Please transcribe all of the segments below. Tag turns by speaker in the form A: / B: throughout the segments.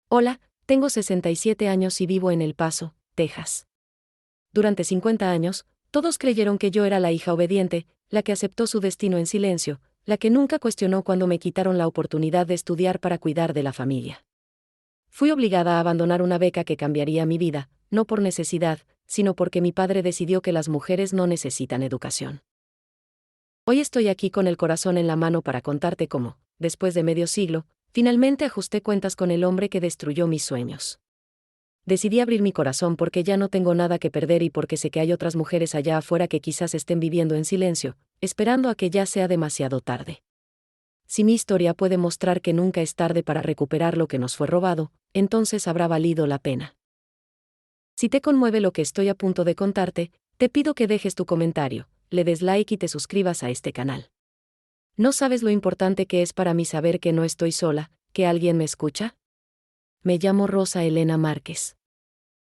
A: Hola, tengo 67 años y vivo en El Paso, Texas. Durante 50 años, todos creyeron que yo era la hija obediente, la que aceptó su destino en silencio, la que nunca cuestionó cuando me quitaron la oportunidad de estudiar para cuidar de la familia. Fui obligada a abandonar una beca que cambiaría mi vida, no por necesidad, sino porque mi padre decidió que las mujeres no necesitan educación. Hoy estoy aquí con el corazón en la mano para contarte cómo, después de medio siglo, finalmente ajusté cuentas con el hombre que destruyó mis sueños. Decidí abrir mi corazón porque ya no tengo nada que perder y porque sé que hay otras mujeres allá afuera que quizás estén viviendo en silencio, esperando a que ya sea demasiado tarde. Si mi historia puede mostrar que nunca es tarde para recuperar lo que nos fue robado, entonces habrá valido la pena. Si te conmueve lo que estoy a punto de contarte, te pido que dejes tu comentario, le des like y te suscribas a este canal. ¿No sabes lo importante que es para mí saber que no estoy sola, que alguien me escucha? Me llamo Rosa Elena Márquez.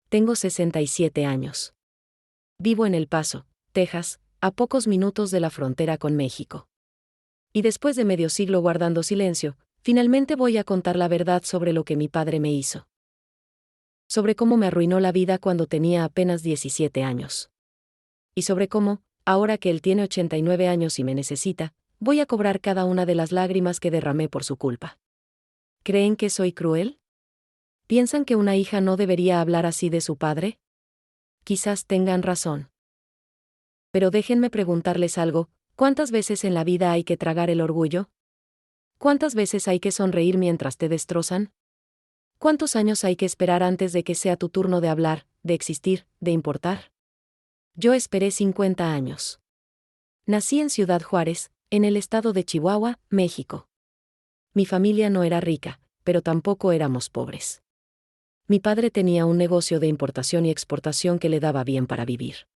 A: Tengo 67 años. Vivo en El Paso, Texas, a pocos minutos de la frontera con México. Y después de medio siglo guardando silencio, finalmente voy a contar la verdad sobre lo que mi padre me hizo. Sobre cómo me arruinó la vida cuando tenía apenas 17 años. Y sobre cómo, ahora que él tiene 89 años y me necesita, voy a cobrar cada una de las lágrimas que derramé por su culpa. ¿Creen que soy cruel? ¿Piensan que una hija no debería hablar así de su padre? Quizás tengan razón. Pero déjenme preguntarles algo, ¿cuántas veces en la vida hay que tragar el orgullo? ¿Cuántas veces hay que sonreír mientras te destrozan? ¿Cuántos años hay que esperar antes de que sea tu turno de hablar, de existir, de importar? Yo esperé 50 años. Nací en Ciudad Juárez, en el estado de Chihuahua, México. Mi familia no era rica, pero tampoco éramos pobres. Mi padre tenía un negocio de importación y exportación que le daba bien para vivir.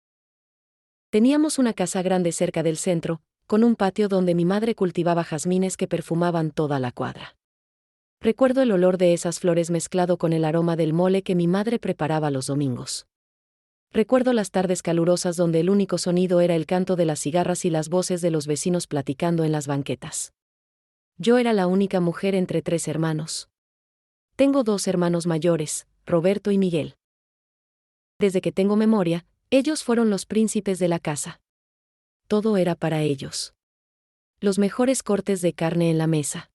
A: Teníamos una casa grande cerca del centro, con un patio donde mi madre cultivaba jazmines que perfumaban toda la cuadra. Recuerdo el olor de esas flores mezclado con el aroma del mole que mi madre preparaba los domingos. Recuerdo las tardes calurosas donde el único sonido era el canto de las cigarras y las voces de los vecinos platicando en las banquetas. Yo era la única mujer entre 3 hermanos. Tengo 2 hermanos mayores, Roberto y Miguel. Desde que tengo memoria, ellos fueron los príncipes de la casa. Todo era para ellos. Los mejores cortes de carne en la mesa.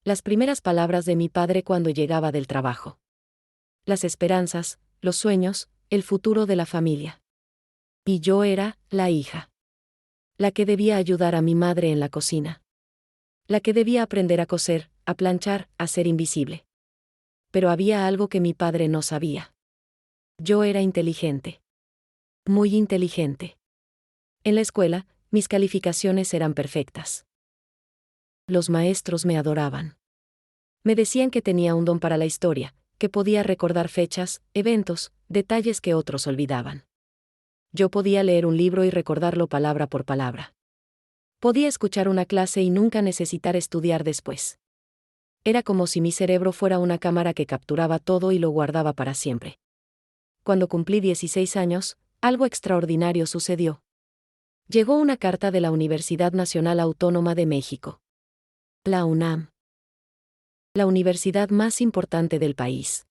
A: Las primeras palabras de mi padre cuando llegaba del trabajo. Las esperanzas, los sueños, el futuro de la familia. Y yo era la hija. La que debía ayudar a mi madre en la cocina. La que debía aprender a coser, a planchar, a ser invisible. Pero había algo que mi padre no sabía. Yo era inteligente. Muy inteligente. En la escuela, mis calificaciones eran perfectas. Los maestros me adoraban. Me decían que tenía un don para la historia, que podía recordar fechas, eventos, detalles que otros olvidaban. Yo podía leer un libro y recordarlo palabra por palabra. Podía escuchar una clase y nunca necesitar estudiar después. Era como si mi cerebro fuera una cámara que capturaba todo y lo guardaba para siempre. Cuando cumplí 16 años, algo extraordinario sucedió. Llegó una carta de la Universidad Nacional Autónoma de México. La UNAM. La universidad más importante del país.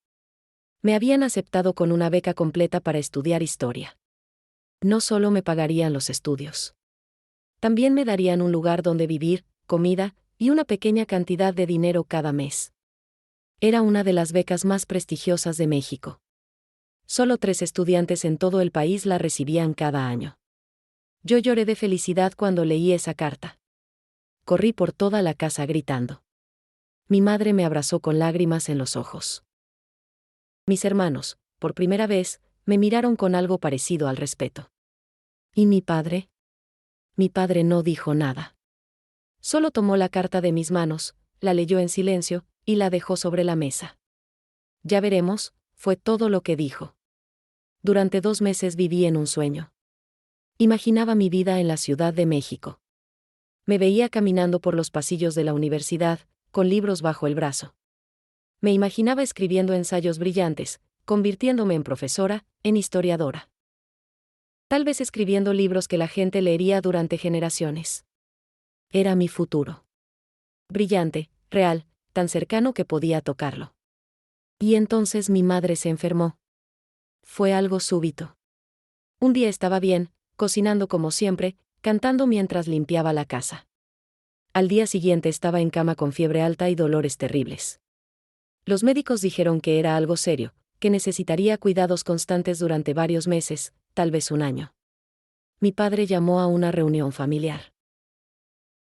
A: Me habían aceptado con una beca completa para estudiar historia. No solo me pagarían los estudios. También me darían un lugar donde vivir, comida, y una pequeña cantidad de dinero cada mes. Era una de las becas más prestigiosas de México. Solo 3 estudiantes en todo el país la recibían cada año. Yo lloré de felicidad cuando leí esa carta. Corrí por toda la casa gritando. Mi madre me abrazó con lágrimas en los ojos. Mis hermanos, por primera vez, me miraron con algo parecido al respeto. ¿Y mi padre? Mi padre no dijo nada. Solo tomó la carta de mis manos, la leyó en silencio, y la dejó sobre la mesa. Ya veremos, fue todo lo que dijo. Durante 2 meses viví en un sueño. Imaginaba mi vida en la Ciudad de México. Me veía caminando por los pasillos de la universidad, con libros bajo el brazo. Me imaginaba escribiendo ensayos brillantes, convirtiéndome en profesora, en historiadora. Tal vez escribiendo libros que la gente leería durante generaciones. Era mi futuro. Brillante, real, tan cercano que podía tocarlo. Y entonces mi madre se enfermó. Fue algo súbito. Un día estaba bien, cocinando como siempre, cantando mientras limpiaba la casa. Al día siguiente estaba en cama con fiebre alta y dolores terribles. Los médicos dijeron que era algo serio, que necesitaría cuidados constantes durante varios meses, tal vez un año. Mi padre llamó a una reunión familiar.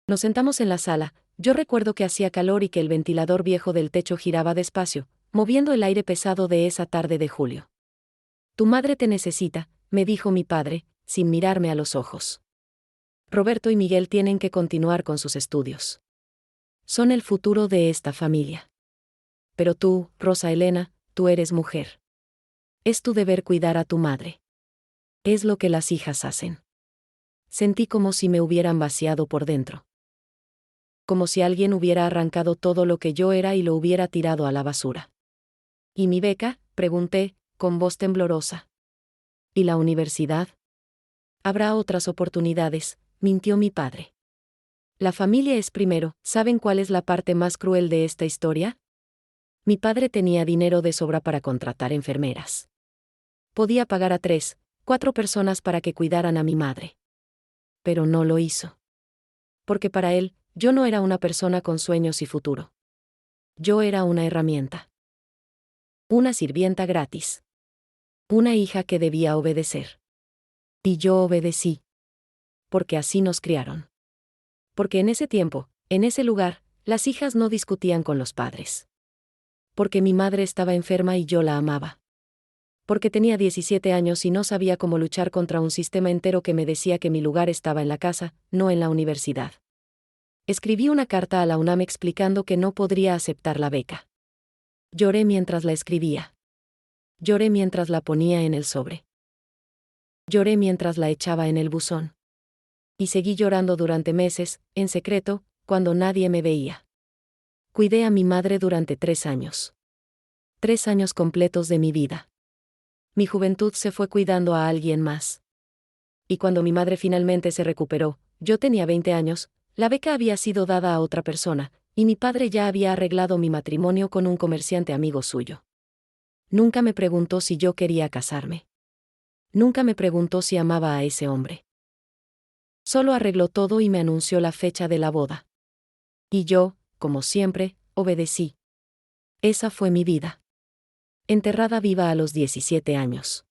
A: Nos sentamos en la sala. Yo recuerdo que hacía calor y que el ventilador viejo del techo giraba despacio, moviendo el aire pesado de esa tarde de julio. Tu madre te necesita, me dijo mi padre, sin mirarme a los ojos. Roberto y Miguel tienen que continuar con sus estudios. Son el futuro de esta familia. Pero tú, Rosa Elena, tú eres mujer. Es tu deber cuidar a tu madre. Es lo que las hijas hacen. Sentí como si me hubieran vaciado por dentro. Como si alguien hubiera arrancado todo lo que yo era y lo hubiera tirado a la basura. ¿Y mi beca?, pregunté, con voz temblorosa. ¿Y la universidad? Habrá otras oportunidades, mintió mi padre. La familia es primero. ¿Saben cuál es la parte más cruel de esta historia? Mi padre tenía dinero de sobra para contratar enfermeras. Podía pagar a 3, 4 personas para que cuidaran a mi madre. Pero no lo hizo. Porque para él, yo no era una persona con sueños y futuro. Yo era una herramienta. Una sirvienta gratis. Una hija que debía obedecer. Y yo obedecí. Porque así nos criaron. Porque en ese tiempo, en ese lugar, las hijas no discutían con los padres. Porque mi madre estaba enferma y yo la amaba. Porque tenía 17 años y no sabía cómo luchar contra un sistema entero que me decía que mi lugar estaba en la casa, no en la universidad. Escribí una carta a la UNAM explicando que no podría aceptar la beca. Lloré mientras la escribía. Lloré mientras la ponía en el sobre. Lloré mientras la echaba en el buzón. Y seguí llorando durante meses, en secreto, cuando nadie me veía. Cuidé a mi madre durante 3 años. 3 años completos de mi vida. Mi juventud se fue cuidando a alguien más. Y cuando mi madre finalmente se recuperó, yo tenía 20 años, la beca había sido dada a otra persona, y mi padre ya había arreglado mi matrimonio con un comerciante amigo suyo. Nunca me preguntó si yo quería casarme. Nunca me preguntó si amaba a ese hombre. Solo arregló todo y me anunció la fecha de la boda. Y yo, como siempre, obedecí. Esa fue mi vida. Enterrada viva a los 17 años.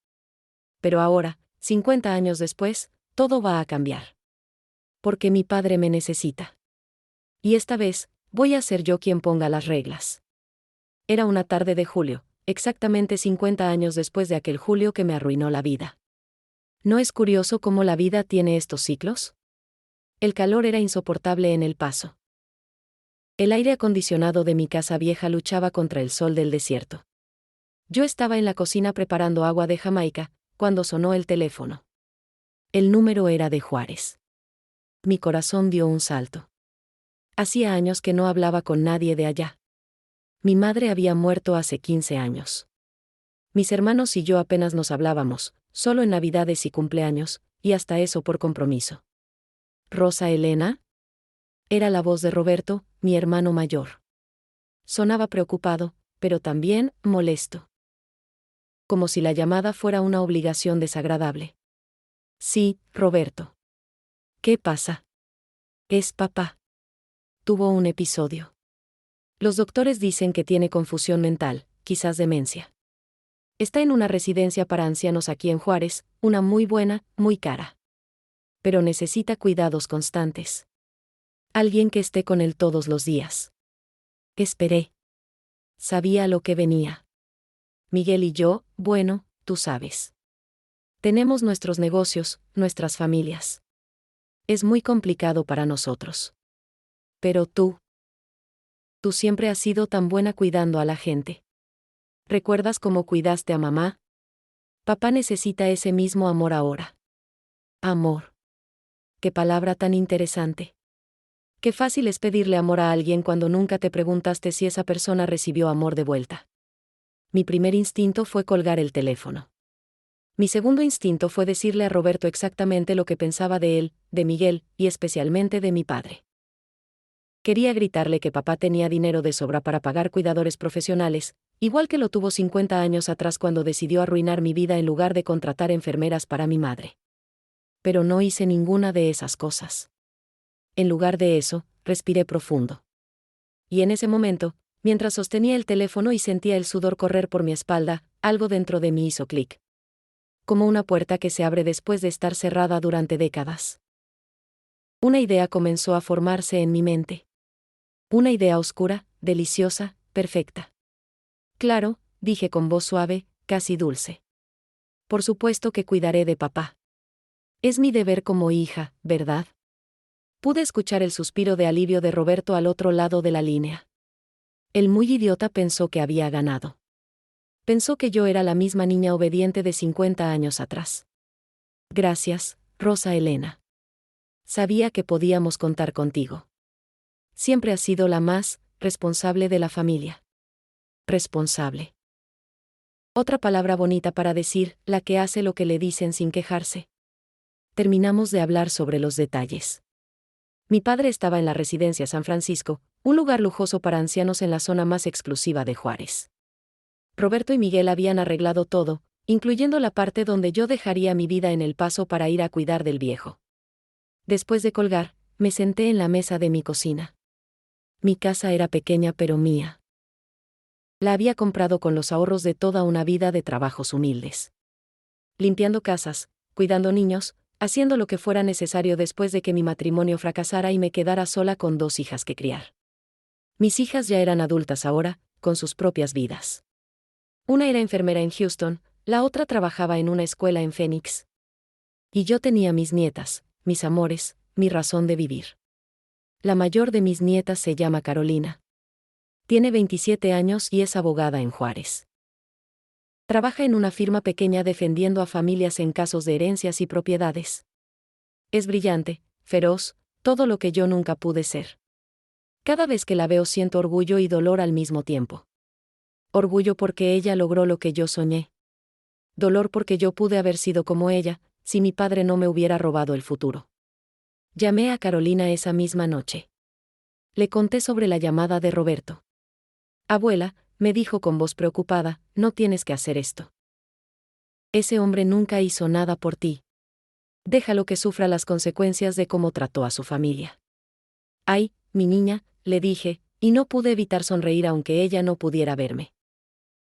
A: Pero ahora, 50 años después, todo va a cambiar. Porque mi padre me necesita. Y esta vez, voy a ser yo quien ponga las reglas. Era una tarde de julio, exactamente 50 años después de aquel julio que me arruinó la vida. ¿No es curioso cómo la vida tiene estos ciclos? El calor era insoportable en El Paso. El aire acondicionado de mi casa vieja luchaba contra el sol del desierto. Yo estaba en la cocina preparando agua de Jamaica, cuando sonó el teléfono. El número era de Juárez. Mi corazón dio un salto. Hacía años que no hablaba con nadie de allá. Mi madre había muerto hace 15 años. Mis hermanos y yo apenas nos hablábamos, solo en Navidades y cumpleaños, y hasta eso por compromiso. ¿Rosa Elena? Era la voz de Roberto, mi hermano mayor. Sonaba preocupado, pero también molesto. Como si la llamada fuera una obligación desagradable. Sí, Roberto. ¿Qué pasa? Es papá. Tuvo un episodio. Los doctores dicen que tiene confusión mental, quizás demencia. Está en una residencia para ancianos aquí en Juárez, una muy buena, muy cara. Pero necesita cuidados constantes. Alguien que esté con él todos los días. Esperé. Sabía lo que venía. Miguel y yo, bueno, tú sabes. Tenemos nuestros negocios, nuestras familias. Es muy complicado para nosotros. Pero tú siempre has sido tan buena cuidando a la gente. ¿Recuerdas cómo cuidaste a mamá? Papá necesita ese mismo amor ahora. Amor. Qué palabra tan interesante. Qué fácil es pedirle amor a alguien cuando nunca te preguntaste si esa persona recibió amor de vuelta. Mi primer instinto fue colgar el teléfono. Mi segundo instinto fue decirle a Roberto exactamente lo que pensaba de él, de Miguel, y especialmente de mi padre. Quería gritarle que papá tenía dinero de sobra para pagar cuidadores profesionales, igual que lo tuvo 50 años atrás cuando decidió arruinar mi vida en lugar de contratar enfermeras para mi madre. Pero no hice ninguna de esas cosas. En lugar de eso, respiré profundo. Y en ese momento, mientras sostenía el teléfono y sentía el sudor correr por mi espalda, algo dentro de mí hizo clic. Como una puerta que se abre después de estar cerrada durante décadas. Una idea comenzó a formarse en mi mente. Una idea oscura, deliciosa, perfecta. Claro, dije con voz suave, casi dulce. Por supuesto que cuidaré de papá. Es mi deber como hija, ¿verdad? Pude escuchar el suspiro de alivio de Roberto al otro lado de la línea. El muy idiota pensó que había ganado. Pensó que yo era la misma niña obediente de 50 años atrás. Gracias, Rosa Elena. Sabía que podíamos contar contigo. Siempre has sido la más responsable de la familia. Responsable. Otra palabra bonita para decir, la que hace lo que le dicen sin quejarse. Terminamos de hablar sobre los detalles. Mi padre estaba en la residencia San Francisco, un lugar lujoso para ancianos en la zona más exclusiva de Juárez. Roberto y Miguel habían arreglado todo, incluyendo la parte donde yo dejaría mi vida en El Paso para ir a cuidar del viejo. Después de colgar, me senté en la mesa de mi cocina. Mi casa era pequeña pero mía. La había comprado con los ahorros de toda una vida de trabajos humildes. Limpiando casas, cuidando niños, haciendo lo que fuera necesario después de que mi matrimonio fracasara y me quedara sola con 2 hijas que criar. Mis hijas ya eran adultas ahora, con sus propias vidas. Una era enfermera en Houston, la otra trabajaba en una escuela en Phoenix. Y yo tenía mis nietas, mis amores, mi razón de vivir. La mayor de mis nietas se llama Carolina. Tiene 27 años y es abogada en Juárez. Trabaja en una firma pequeña defendiendo a familias en casos de herencias y propiedades. Es brillante, feroz, todo lo que yo nunca pude ser. Cada vez que la veo siento orgullo y dolor al mismo tiempo. Orgullo porque ella logró lo que yo soñé. Dolor porque yo pude haber sido como ella, si mi padre no me hubiera robado el futuro. Llamé a Carolina esa misma noche. Le conté sobre la llamada de Roberto. Abuela, me dijo con voz preocupada, no tienes que hacer esto. Ese hombre nunca hizo nada por ti. Déjalo que sufra las consecuencias de cómo trató a su familia. Ay, mi niña, le dije, y no pude evitar sonreír aunque ella no pudiera verme.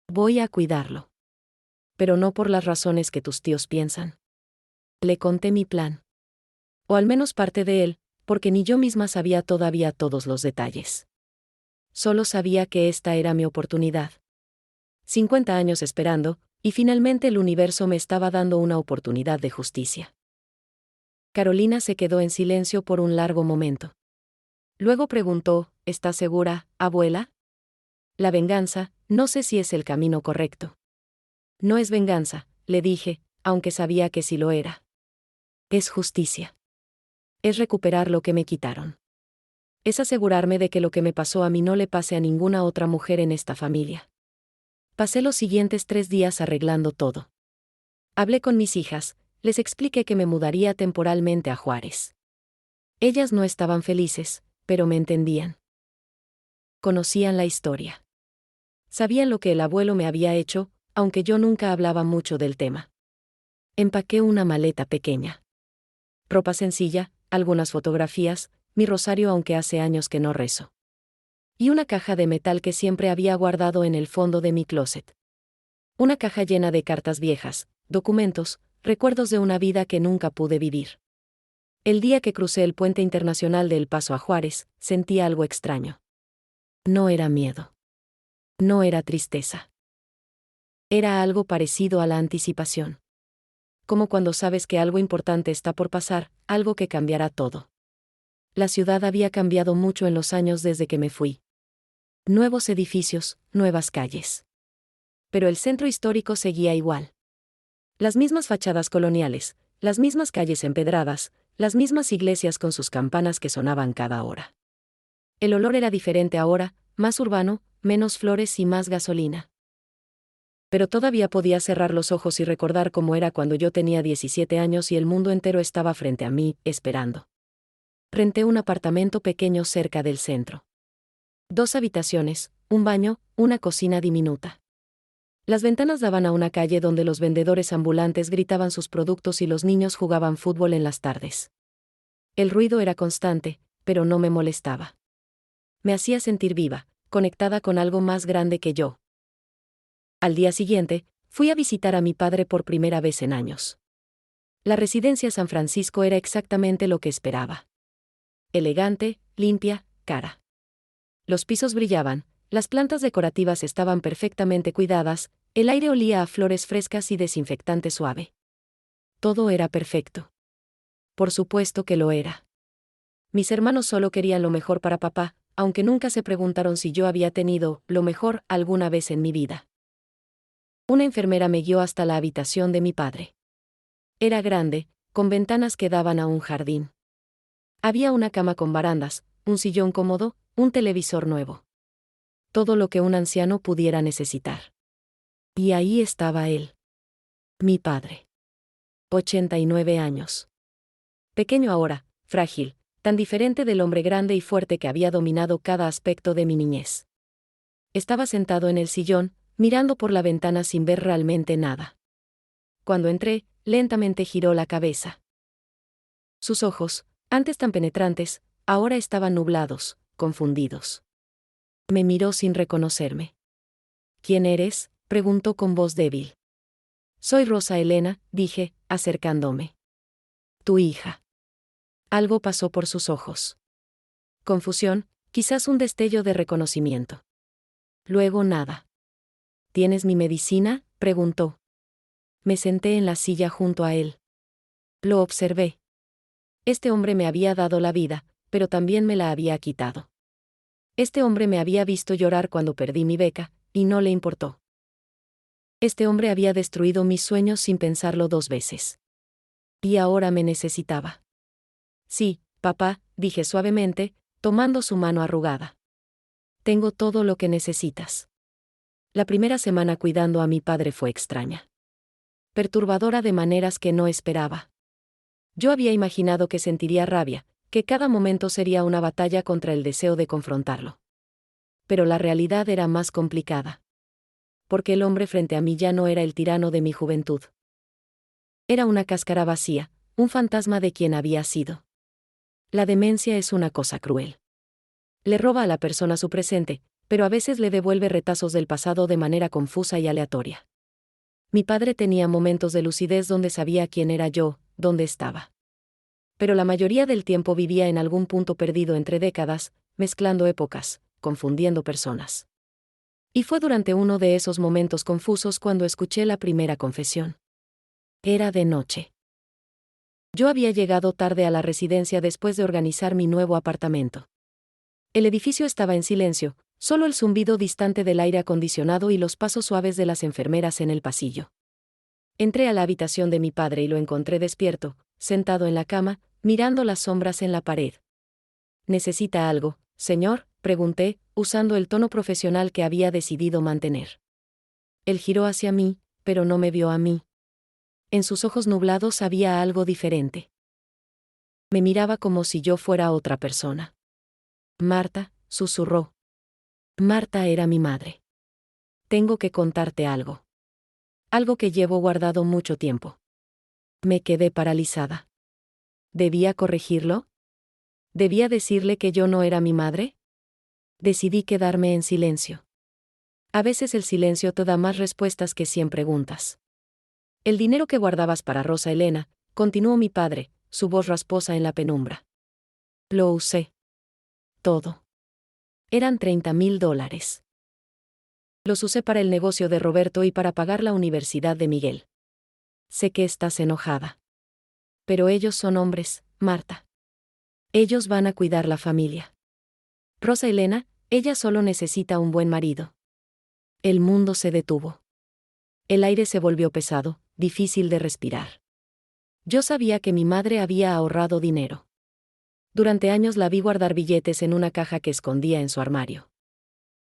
A: Voy a cuidarlo. Pero no por las razones que tus tíos piensan. Le conté mi plan. O al menos parte de él, porque ni yo misma sabía todavía todos los detalles. Solo sabía que esta era mi oportunidad. 50 años esperando, y finalmente el universo me estaba dando una oportunidad de justicia. Carolina se quedó en silencio por un largo momento. Luego preguntó, ¿estás segura, abuela? La venganza, no sé si es el camino correcto. No es venganza, le dije, aunque sabía que sí lo era. Es justicia. Es recuperar lo que me quitaron. Es asegurarme de que lo que me pasó a mí no le pase a ninguna otra mujer en esta familia. Pasé los siguientes 3 días arreglando todo. Hablé con mis hijas, les expliqué que me mudaría temporalmente a Juárez. Ellas no estaban felices, pero me entendían. Conocían la historia. Sabían lo que el abuelo me había hecho, aunque yo nunca hablaba mucho del tema. Empaqué una maleta pequeña. Ropa sencilla, algunas fotografías, mi rosario aunque hace años que no rezo. Y una caja de metal que siempre había guardado en el fondo de mi closet. Una caja llena de cartas viejas, documentos, recuerdos de una vida que nunca pude vivir. El día que crucé el puente internacional de El Paso a Juárez, sentí algo extraño. No era miedo. No era tristeza. Era algo parecido a la anticipación. Como cuando sabes que algo importante está por pasar, algo que cambiará todo. La ciudad había cambiado mucho en los años desde que me fui. Nuevos edificios, nuevas calles. Pero el centro histórico seguía igual. Las mismas fachadas coloniales, las mismas calles empedradas, las mismas iglesias con sus campanas que sonaban cada hora. El olor era diferente ahora, más urbano, menos flores y más gasolina. Pero todavía podía cerrar los ojos y recordar cómo era cuando yo tenía 17 años y el mundo entero estaba frente a mí, esperando. Renté un apartamento pequeño cerca del centro. 2 habitaciones, un baño, una cocina diminuta. Las ventanas daban a una calle donde los vendedores ambulantes gritaban sus productos y los niños jugaban fútbol en las tardes. El ruido era constante, pero no me molestaba. Me hacía sentir viva, conectada con algo más grande que yo. Al día siguiente, fui a visitar a mi padre por primera vez en años. La residencia San Francisco era exactamente lo que esperaba. Elegante, limpia, cara. Los pisos brillaban, las plantas decorativas estaban perfectamente cuidadas, el aire olía a flores frescas y desinfectante suave. Todo era perfecto. Por supuesto que lo era. Mis hermanos solo querían lo mejor para papá, aunque nunca se preguntaron si yo había tenido lo mejor alguna vez en mi vida. Una enfermera me guió hasta la habitación de mi padre. Era grande, con ventanas que daban a un jardín. Había una cama con barandas, un sillón cómodo, un televisor nuevo. Todo lo que un anciano pudiera necesitar. Y ahí estaba él. Mi padre. 89 años. Pequeño ahora, frágil, tan diferente del hombre grande y fuerte que había dominado cada aspecto de mi niñez. Estaba sentado en el sillón, mirando por la ventana sin ver realmente nada. Cuando entré, lentamente giró la cabeza. Sus ojos, antes tan penetrantes, ahora estaban nublados, confundidos. Me miró sin reconocerme. ¿Quién eres?, preguntó con voz débil. Soy Rosa Elena, dije, acercándome. Tu hija. Algo pasó por sus ojos. Confusión, quizás un destello de reconocimiento. Luego nada. ¿Tienes mi medicina?, preguntó. Me senté en la silla junto a él. Lo observé. Este hombre me había dado la vida, pero también me la había quitado. Este hombre me había visto llorar cuando perdí mi beca, y no le importó. Este hombre había destruido mis sueños sin pensarlo 2 veces. Y ahora me necesitaba. Sí, papá, dije suavemente, tomando su mano arrugada. Tengo todo lo que necesitas. La primera semana cuidando a mi padre fue extraña. Perturbadora de maneras que no esperaba. Yo había imaginado que sentiría rabia, que cada momento sería una batalla contra el deseo de confrontarlo. Pero la realidad era más complicada. Porque el hombre frente a mí ya no era el tirano de mi juventud. Era una cáscara vacía, un fantasma de quien había sido. La demencia es una cosa cruel. Le roba a la persona su presente, pero a veces le devuelve retazos del pasado de manera confusa y aleatoria. Mi padre tenía momentos de lucidez donde sabía quién era yo, dónde estaba. Pero la mayoría del tiempo vivía en algún punto perdido entre décadas, mezclando épocas, confundiendo personas. Y fue durante uno de esos momentos confusos cuando escuché la primera confesión. Era de noche. Yo había llegado tarde a la residencia después de organizar mi nuevo apartamento. El edificio estaba en silencio, solo el zumbido distante del aire acondicionado y los pasos suaves de las enfermeras en el pasillo. Entré a la habitación de mi padre y lo encontré despierto, sentado en la cama, mirando las sombras en la pared. ¿Necesita algo, señor?, pregunté, usando el tono profesional que había decidido mantener. Él giró hacia mí, pero no me vio a mí. En sus ojos nublados había algo diferente. Me miraba como si yo fuera otra persona. Marta, susurró. Marta era mi madre. Tengo que contarte algo. Algo que llevo guardado mucho tiempo. Me quedé paralizada. ¿Debía corregirlo? ¿Debía decirle que yo no era mi madre? Decidí quedarme en silencio. A veces el silencio te da más respuestas que 100 preguntas. El dinero que guardabas para Rosa Elena, continuó mi padre, su voz rasposa en la penumbra. Lo usé. Todo. Eran $30,000. Los usé para el negocio de Roberto y para pagar la universidad de Miguel. Sé que estás enojada. Pero ellos son hombres, Marta. Ellos van a cuidar la familia. Rosa Elena, ella solo necesita un buen marido. El mundo se detuvo. El aire se volvió pesado, difícil de respirar. Yo sabía que mi madre había ahorrado dinero. Durante años la vi guardar billetes en una caja que escondía en su armario.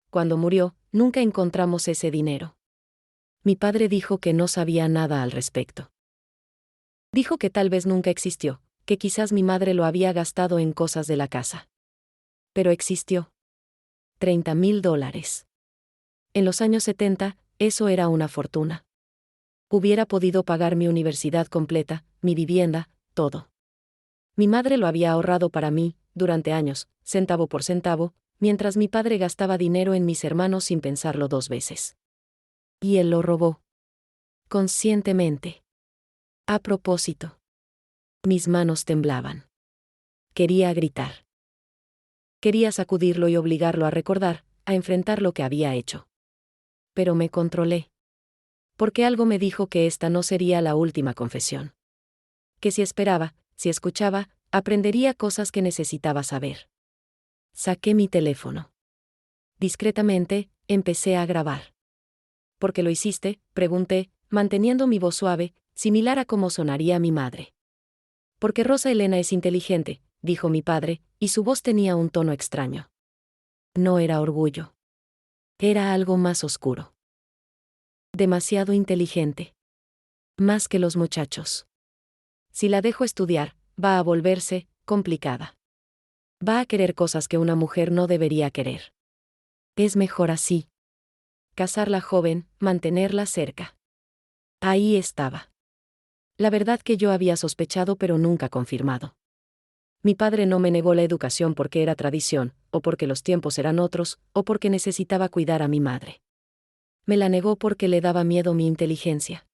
A: Cuando murió, nunca encontramos ese dinero. Mi padre dijo que no sabía nada al respecto. Dijo que tal vez nunca existió, que quizás mi madre lo había gastado en cosas de la casa. Pero existió. $30,000. En los años 70, eso era una fortuna. Hubiera podido pagar mi universidad completa, mi vivienda, todo. Mi madre lo había ahorrado para mí, durante años, centavo por centavo, mientras mi padre gastaba dinero en mis hermanos sin pensarlo dos veces. Y él lo robó. Conscientemente. A propósito. Mis manos temblaban. Quería gritar. Quería sacudirlo y obligarlo a recordar, a enfrentar lo que había hecho. Pero me controlé. Porque algo me dijo que esta no sería la última confesión. Que si esperaba, si escuchaba, aprendería cosas que necesitaba saber. Saqué mi teléfono. Discretamente, empecé a grabar. ¿Por qué lo hiciste?, pregunté, manteniendo mi voz suave, similar a cómo sonaría mi madre. Porque Rosa Elena es inteligente, dijo mi padre, y su voz tenía un tono extraño. No era orgullo. Era algo más oscuro. Demasiado inteligente. Más que los muchachos. Si la dejo estudiar, va a volverse complicada. Va a querer cosas que una mujer no debería querer. Es mejor así. Casarla joven, mantenerla cerca. Ahí estaba. La verdad que yo había sospechado pero nunca confirmado. Mi padre no me negó la educación porque era tradición, o porque los tiempos eran otros, o porque necesitaba cuidar a mi madre. Me la negó porque le daba miedo mi inteligencia.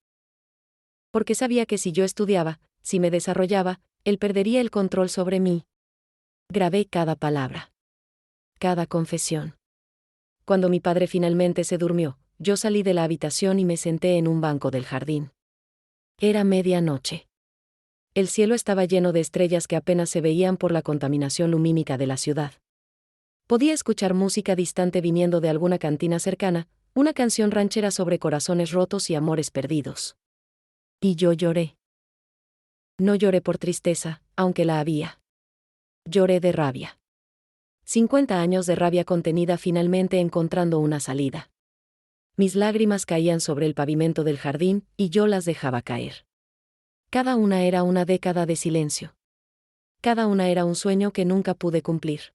A: Porque sabía que si yo estudiaba, si me desarrollaba, él perdería el control sobre mí. Grabé cada palabra. Cada confesión. Cuando mi padre finalmente se durmió, yo salí de la habitación y me senté en un banco del jardín. Era medianoche. El cielo estaba lleno de estrellas que apenas se veían por la contaminación lumínica de la ciudad. Podía escuchar música distante viniendo de alguna cantina cercana, una canción ranchera sobre corazones rotos y amores perdidos. Y yo lloré. No lloré por tristeza, aunque la había. Lloré de rabia. 50 años de rabia contenida finalmente encontrando una salida. Mis lágrimas caían sobre el pavimento del jardín, y yo las dejaba caer. Cada una era una década de silencio. Cada una era un sueño que nunca pude cumplir.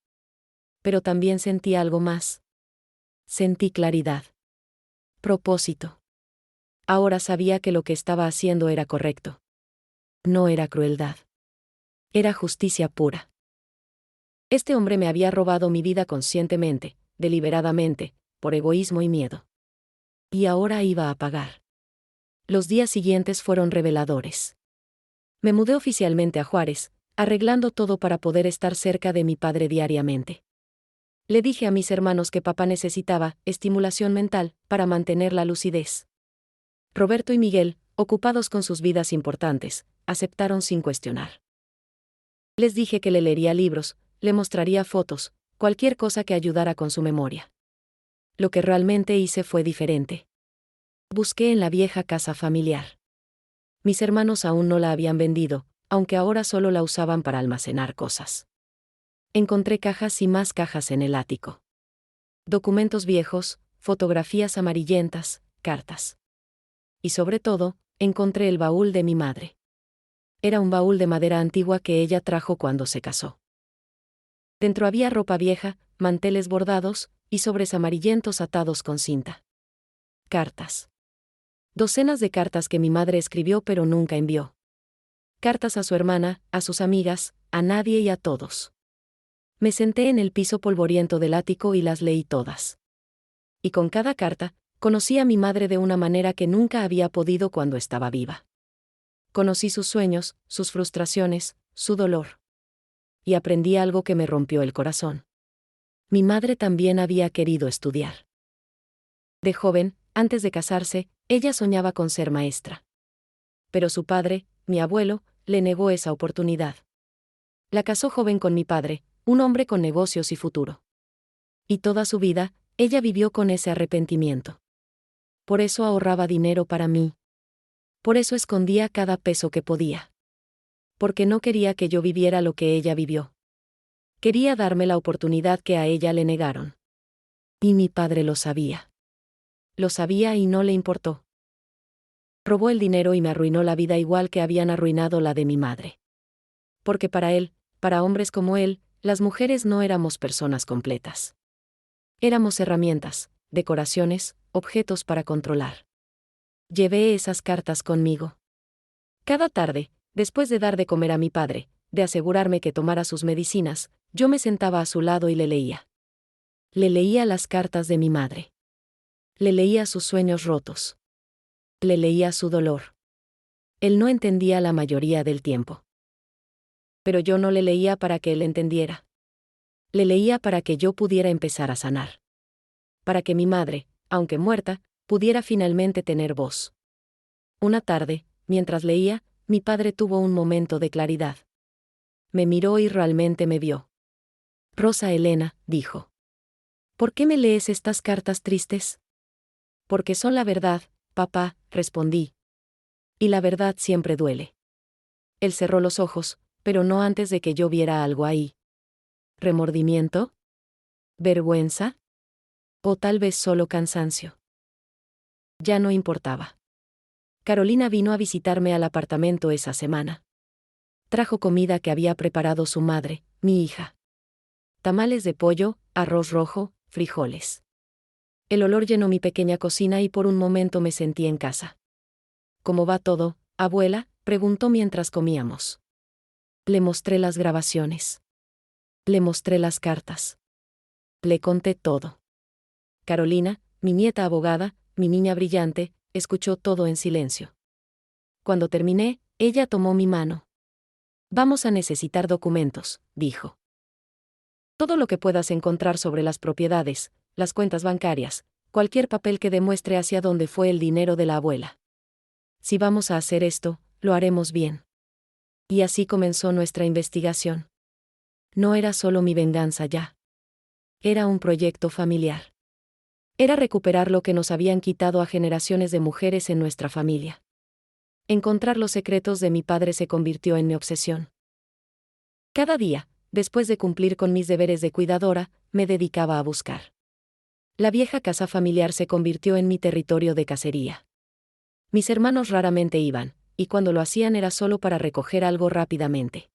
A: Pero también sentí algo más. Sentí claridad. Propósito. Ahora sabía que lo que estaba haciendo era correcto. No era crueldad. Era justicia pura. Este hombre me había robado mi vida conscientemente, deliberadamente, por egoísmo y miedo. Y ahora iba a pagar. Los días siguientes fueron reveladores. Me mudé oficialmente a Juárez, arreglando todo para poder estar cerca de mi padre diariamente. Le dije a mis hermanos que papá necesitaba estimulación mental para mantener la lucidez. Roberto y Miguel, ocupados con sus vidas importantes, aceptaron sin cuestionar. Les dije que le leería libros, le mostraría fotos, cualquier cosa que ayudara con su memoria. Lo que realmente hice fue diferente. Busqué en la vieja casa familiar. Mis hermanos aún no la habían vendido, aunque ahora solo la usaban para almacenar cosas. Encontré cajas y más cajas en el ático. Documentos viejos, fotografías amarillentas, cartas. Y sobre todo, encontré el baúl de mi madre. Era un baúl de madera antigua que ella trajo cuando se casó. Dentro había ropa vieja, manteles bordados, y sobres amarillentos atados con cinta. Cartas. Docenas de cartas que mi madre escribió pero nunca envió. Cartas a su hermana, a sus amigas, a nadie y a todos. Me senté en el piso polvoriento del ático y las leí todas. Y con cada carta, conocí a mi madre de una manera que nunca había podido cuando estaba viva. Conocí sus sueños, sus frustraciones, su dolor. Y aprendí algo que me rompió el corazón. Mi madre también había querido estudiar. De joven, antes de casarse, ella soñaba con ser maestra. Pero su padre, mi abuelo, le negó esa oportunidad. La casó joven con mi padre, un hombre con negocios y futuro. Y toda su vida, ella vivió con ese arrepentimiento. Por eso ahorraba dinero para mí. Por eso escondía cada peso que podía. Porque no quería que yo viviera lo que ella vivió. Quería darme la oportunidad que a ella le negaron. Y mi padre lo sabía. Lo sabía y no le importó. Robó el dinero y me arruinó la vida igual que habían arruinado la de mi madre. Porque para él, para hombres como él, las mujeres no éramos personas completas. Éramos herramientas, decoraciones, objetos para controlar. Llevé esas cartas conmigo. Cada tarde, después de dar de comer a mi padre, de asegurarme que tomara sus medicinas, yo me sentaba a su lado y le leía. Le leía las cartas de mi madre. Le leía sus sueños rotos. Le leía su dolor. Él no entendía la mayoría del tiempo. Pero yo no le leía para que él entendiera. Le leía para que yo pudiera empezar a sanar. Para que mi madre, aunque muerta, pudiera finalmente tener voz. Una tarde, mientras leía, mi padre tuvo un momento de claridad. Me miró y realmente me vio. Rosa Elena, dijo. ¿Por qué me lees estas cartas tristes? Porque son la verdad, papá, respondí. Y la verdad siempre duele. Él cerró los ojos, pero no antes de que yo viera algo ahí. ¿Remordimiento? ¿Vergüenza? ¿O tal vez solo cansancio? Ya no importaba. Carolina vino a visitarme al apartamento esa semana. Trajo comida que había preparado su madre, mi hija. Tamales de pollo, arroz rojo, frijoles. El olor llenó mi pequeña cocina y por un momento me sentí en casa. ¿Cómo va todo, abuela?, preguntó mientras comíamos. Le mostré las grabaciones. Le mostré las cartas. Le conté todo. Carolina, mi nieta abogada, mi niña brillante, escuchó todo en silencio. Cuando terminé, ella tomó mi mano. Vamos a necesitar documentos, dijo. Todo lo que puedas encontrar sobre las propiedades, las cuentas bancarias, cualquier papel que demuestre hacia dónde fue el dinero de la abuela. Si vamos a hacer esto, lo haremos bien. Y así comenzó nuestra investigación. No era solo mi venganza ya. Era un proyecto familiar. Era recuperar lo que nos habían quitado a generaciones de mujeres en nuestra familia. Encontrar los secretos de mi padre se convirtió en mi obsesión. Cada día, después de cumplir con mis deberes de cuidadora, me dedicaba a buscar. La vieja casa familiar se convirtió en mi territorio de cacería. Mis hermanos raramente iban, y cuando lo hacían era solo para recoger algo rápidamente.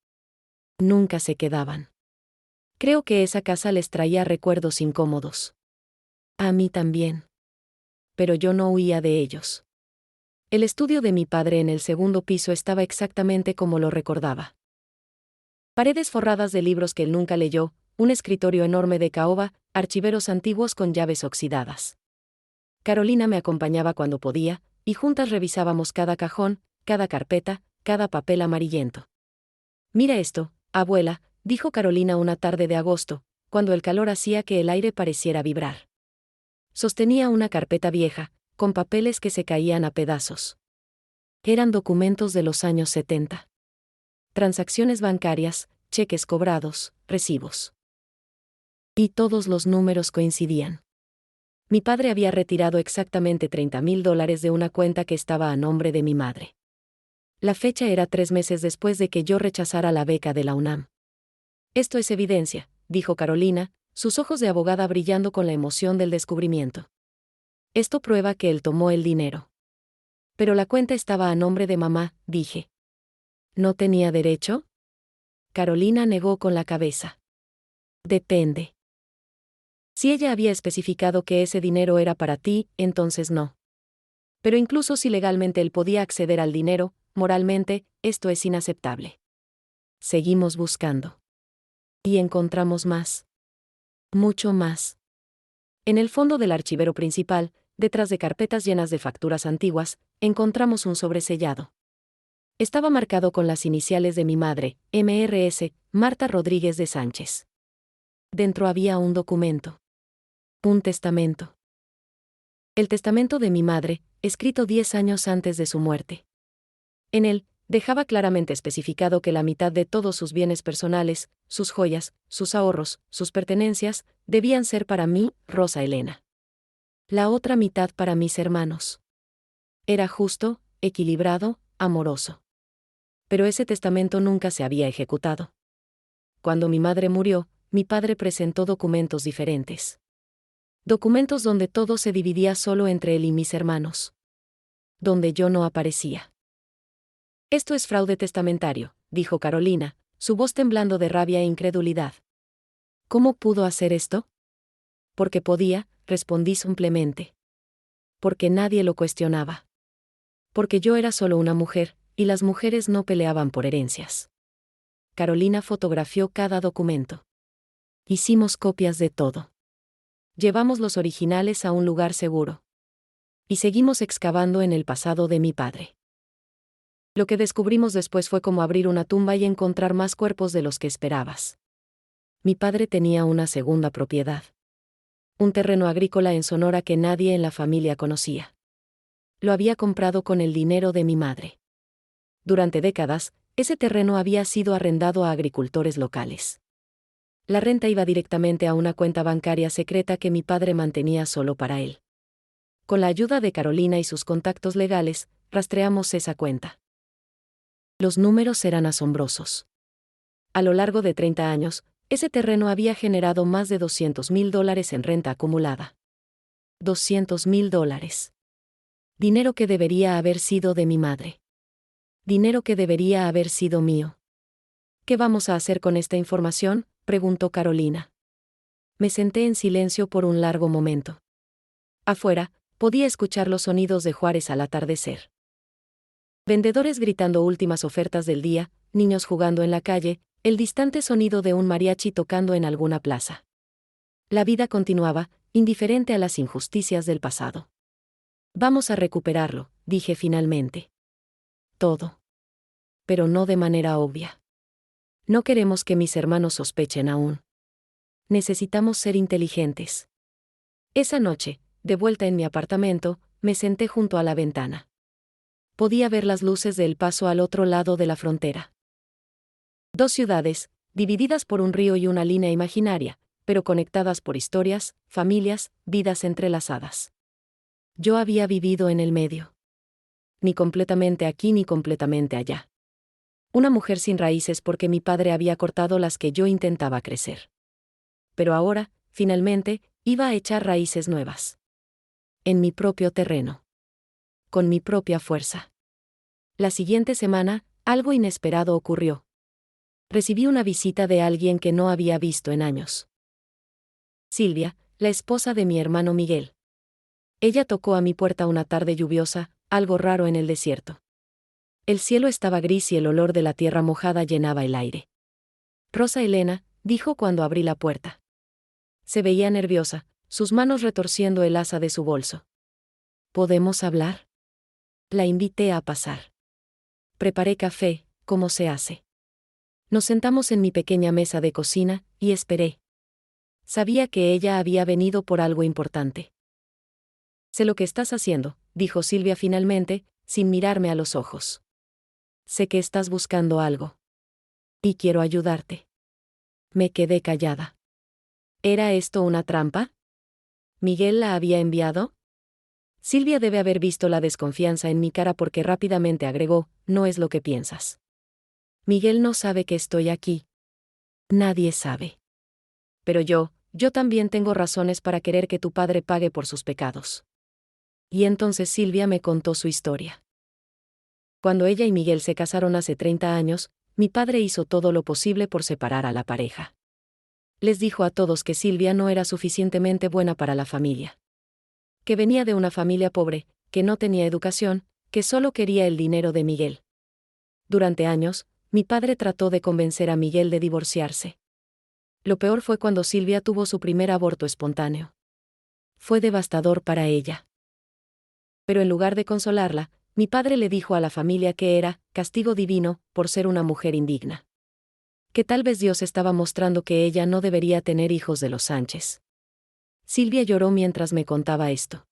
A: Nunca se quedaban. Creo que esa casa les traía recuerdos incómodos. A mí también. Pero yo no huía de ellos. El estudio de mi padre en el segundo piso estaba exactamente como lo recordaba. Paredes forradas de libros que él nunca leyó, un escritorio enorme de caoba, archiveros antiguos con llaves oxidadas. Carolina me acompañaba cuando podía, y juntas revisábamos cada cajón, cada carpeta, cada papel amarillento. Mira esto, abuela, dijo Carolina una tarde de agosto, cuando el calor hacía que el aire pareciera vibrar. Sostenía una carpeta vieja, con papeles que se caían a pedazos. Eran documentos de los años 70. Transacciones bancarias, cheques cobrados, recibos. Y todos los números coincidían. Mi padre había retirado exactamente $30,000 de una cuenta que estaba a nombre de mi madre. La fecha era 3 meses después de que yo rechazara la beca de la UNAM. Esto es evidencia, dijo Carolina, sus ojos de abogada brillando con la emoción del descubrimiento. Esto prueba que él tomó el dinero. Pero la cuenta estaba a nombre de mamá, dije. ¿No tenía derecho? Carolina negó con la cabeza. Depende. Si ella había especificado que ese dinero era para ti, entonces no. Pero incluso si legalmente él podía acceder al dinero, moralmente, esto es inaceptable. Seguimos buscando. Y encontramos más. Mucho más. En el fondo del archivero principal, detrás de carpetas llenas de facturas antiguas, encontramos un sobresellado. Estaba marcado con las iniciales de mi madre, MRS, Marta Rodríguez de Sánchez. Dentro había un documento. Un testamento. El testamento de mi madre, escrito 10 años antes de su muerte. En él, dejaba claramente especificado que la mitad de todos sus bienes personales, sus joyas, sus ahorros, sus pertenencias, debían ser para mí, Rosa Elena. La otra mitad para mis hermanos. Era justo, equilibrado, amoroso. Pero ese testamento nunca se había ejecutado. Cuando mi madre murió, mi padre presentó documentos diferentes. Documentos donde todo se dividía solo entre él y mis hermanos. Donde yo no aparecía. Esto es fraude testamentario, dijo Carolina, su voz temblando de rabia e incredulidad. ¿Cómo pudo hacer esto? Porque podía, respondí simplemente. Porque nadie lo cuestionaba. Porque yo era solo una mujer, y las mujeres no peleaban por herencias. Carolina fotografió cada documento. Hicimos copias de todo. Llevamos los originales a un lugar seguro. Y seguimos excavando en el pasado de mi padre. Lo que descubrimos después fue como abrir una tumba y encontrar más cuerpos de los que esperabas. Mi padre tenía una segunda propiedad. Un terreno agrícola en Sonora que nadie en la familia conocía. Lo había comprado con el dinero de mi madre. Durante décadas, ese terreno había sido arrendado a agricultores locales. La renta iba directamente a una cuenta bancaria secreta que mi padre mantenía solo para él. Con la ayuda de Carolina y sus contactos legales, rastreamos esa cuenta. Los números eran asombrosos. A lo largo de 30 años, ese terreno había generado más de $200,000 en renta acumulada. $200,000. Dinero que debería haber sido de mi madre. Dinero que debería haber sido mío. ¿Qué vamos a hacer con esta información?, preguntó Carolina. Me senté en silencio por un largo momento. Afuera, podía escuchar los sonidos de Juárez al atardecer. Vendedores gritando últimas ofertas del día, niños jugando en la calle, el distante sonido de un mariachi tocando en alguna plaza. La vida continuaba, indiferente a las injusticias del pasado. Vamos a recuperarlo, dije finalmente. Todo. Pero no de manera obvia. No queremos que mis hermanos sospechen aún. Necesitamos ser inteligentes. Esa noche, de vuelta en mi apartamento, me senté junto a la ventana. Podía ver las luces de El Paso al otro lado de la frontera. Dos ciudades, divididas por un río y una línea imaginaria, pero conectadas por historias, familias, vidas entrelazadas. Yo había vivido en el medio. Ni completamente aquí ni completamente allá. Una mujer sin raíces porque mi padre había cortado las que yo intentaba crecer. Pero ahora, finalmente, iba a echar raíces nuevas. En mi propio terreno. Con mi propia fuerza. La siguiente semana, algo inesperado ocurrió. Recibí una visita de alguien que no había visto en años. Silvia, la esposa de mi hermano Miguel. Ella tocó a mi puerta una tarde lluviosa, algo raro en el desierto. El cielo estaba gris y el olor de la tierra mojada llenaba el aire. Rosa Elena, dijo cuando abrí la puerta. Se veía nerviosa, sus manos retorciendo el asa de su bolso. ¿Podemos hablar? La invité a pasar. Preparé café, como se hace. Nos sentamos en mi pequeña mesa de cocina, y esperé. Sabía que ella había venido por algo importante. Sé lo que estás haciendo, dijo Silvia finalmente, sin mirarme a los ojos. Sé que estás buscando algo. Y quiero ayudarte. Me quedé callada. ¿Era esto una trampa? ¿Miguel la había enviado? Silvia debe haber visto la desconfianza en mi cara porque rápidamente agregó, no es lo que piensas. Miguel no sabe que estoy aquí. Nadie sabe. Pero yo también tengo razones para querer que tu padre pague por sus pecados. Y entonces Silvia me contó su historia. Cuando ella y Miguel se casaron hace 30 años, mi padre hizo todo lo posible por separar a la pareja. Les dijo a todos que Silvia no era suficientemente buena para la familia. Que venía de una familia pobre, que no tenía educación, que solo quería el dinero de Miguel. Durante años, mi padre trató de convencer a Miguel de divorciarse. Lo peor fue cuando Silvia tuvo su primer aborto espontáneo. Fue devastador para ella. Pero en lugar de consolarla, mi padre le dijo a la familia que era castigo divino por ser una mujer indigna. Que tal vez Dios estaba mostrando que ella no debería tener hijos de los Sánchez. Silvia lloró mientras me contaba esto.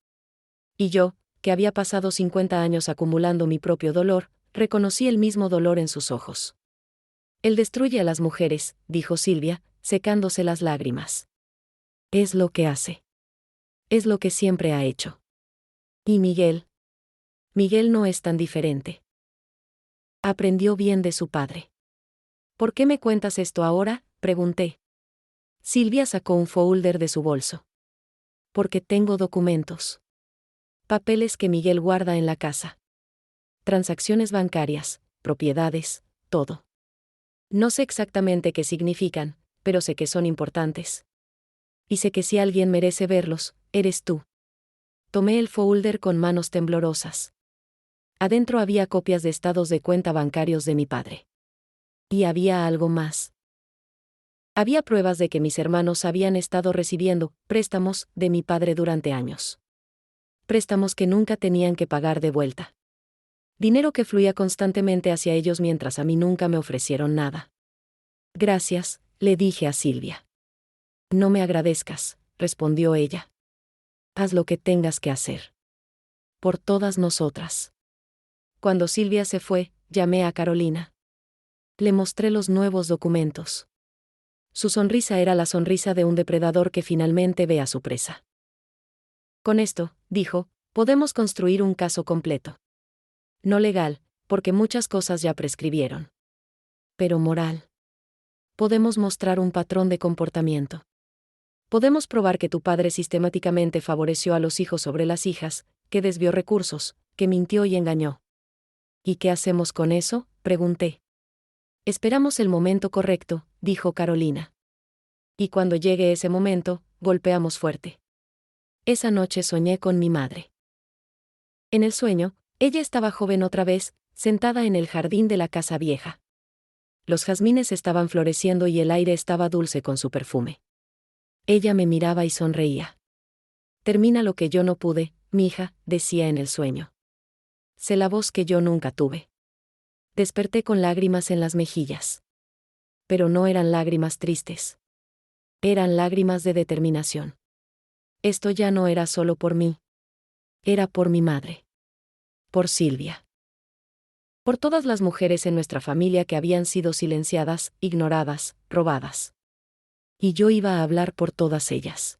A: Y yo, que había pasado 50 años acumulando mi propio dolor, reconocí el mismo dolor en sus ojos. Él destruye a las mujeres, dijo Silvia, secándose las lágrimas. Es lo que hace. Es lo que siempre ha hecho. ¿Y Miguel? Miguel no es tan diferente. Aprendió bien de su padre. ¿Por qué me cuentas esto ahora?, pregunté. Silvia sacó un folder de su bolso. Porque tengo documentos. Papeles que Miguel guarda en la casa. Transacciones bancarias, propiedades, todo. No sé exactamente qué significan, pero sé que son importantes. Y sé que si alguien merece verlos, eres tú. Tomé el folder con manos temblorosas. Adentro había copias de estados de cuenta bancarios de mi padre. Y había algo más. Había pruebas de que mis hermanos habían estado recibiendo préstamos de mi padre durante años. Préstamos que nunca tenían que pagar de vuelta. Dinero que fluía constantemente hacia ellos mientras a mí nunca me ofrecieron nada. Gracias, le dije a Silvia. No me agradezcas, respondió ella. Haz lo que tengas que hacer. Por todas nosotras. Cuando Silvia se fue, llamé a Carolina. Le mostré los nuevos documentos. Su sonrisa era la sonrisa de un depredador que finalmente ve a su presa. Con esto, dijo, podemos construir un caso completo. No legal, porque muchas cosas ya prescribieron. Pero moral. Podemos mostrar un patrón de comportamiento. Podemos probar que tu padre sistemáticamente favoreció a los hijos sobre las hijas, que desvió recursos, que mintió y engañó. ¿Y qué hacemos con eso?, pregunté. Esperamos el momento correcto, dijo Carolina. Y cuando llegue ese momento, golpeamos fuerte. Esa noche soñé con mi madre. En el sueño, ella estaba joven otra vez, sentada en el jardín de la casa vieja. Los jazmines estaban floreciendo y el aire estaba dulce con su perfume. Ella me miraba y sonreía. Termina lo que yo no pude, mija, decía en el sueño. Sé la voz que yo nunca tuve. Desperté con lágrimas en las mejillas. Pero no eran lágrimas tristes. Eran lágrimas de determinación. Esto ya no era solo por mí. Era por mi madre. Por Silvia. Por todas las mujeres en nuestra familia que habían sido silenciadas, ignoradas, robadas. Y yo iba a hablar por todas ellas.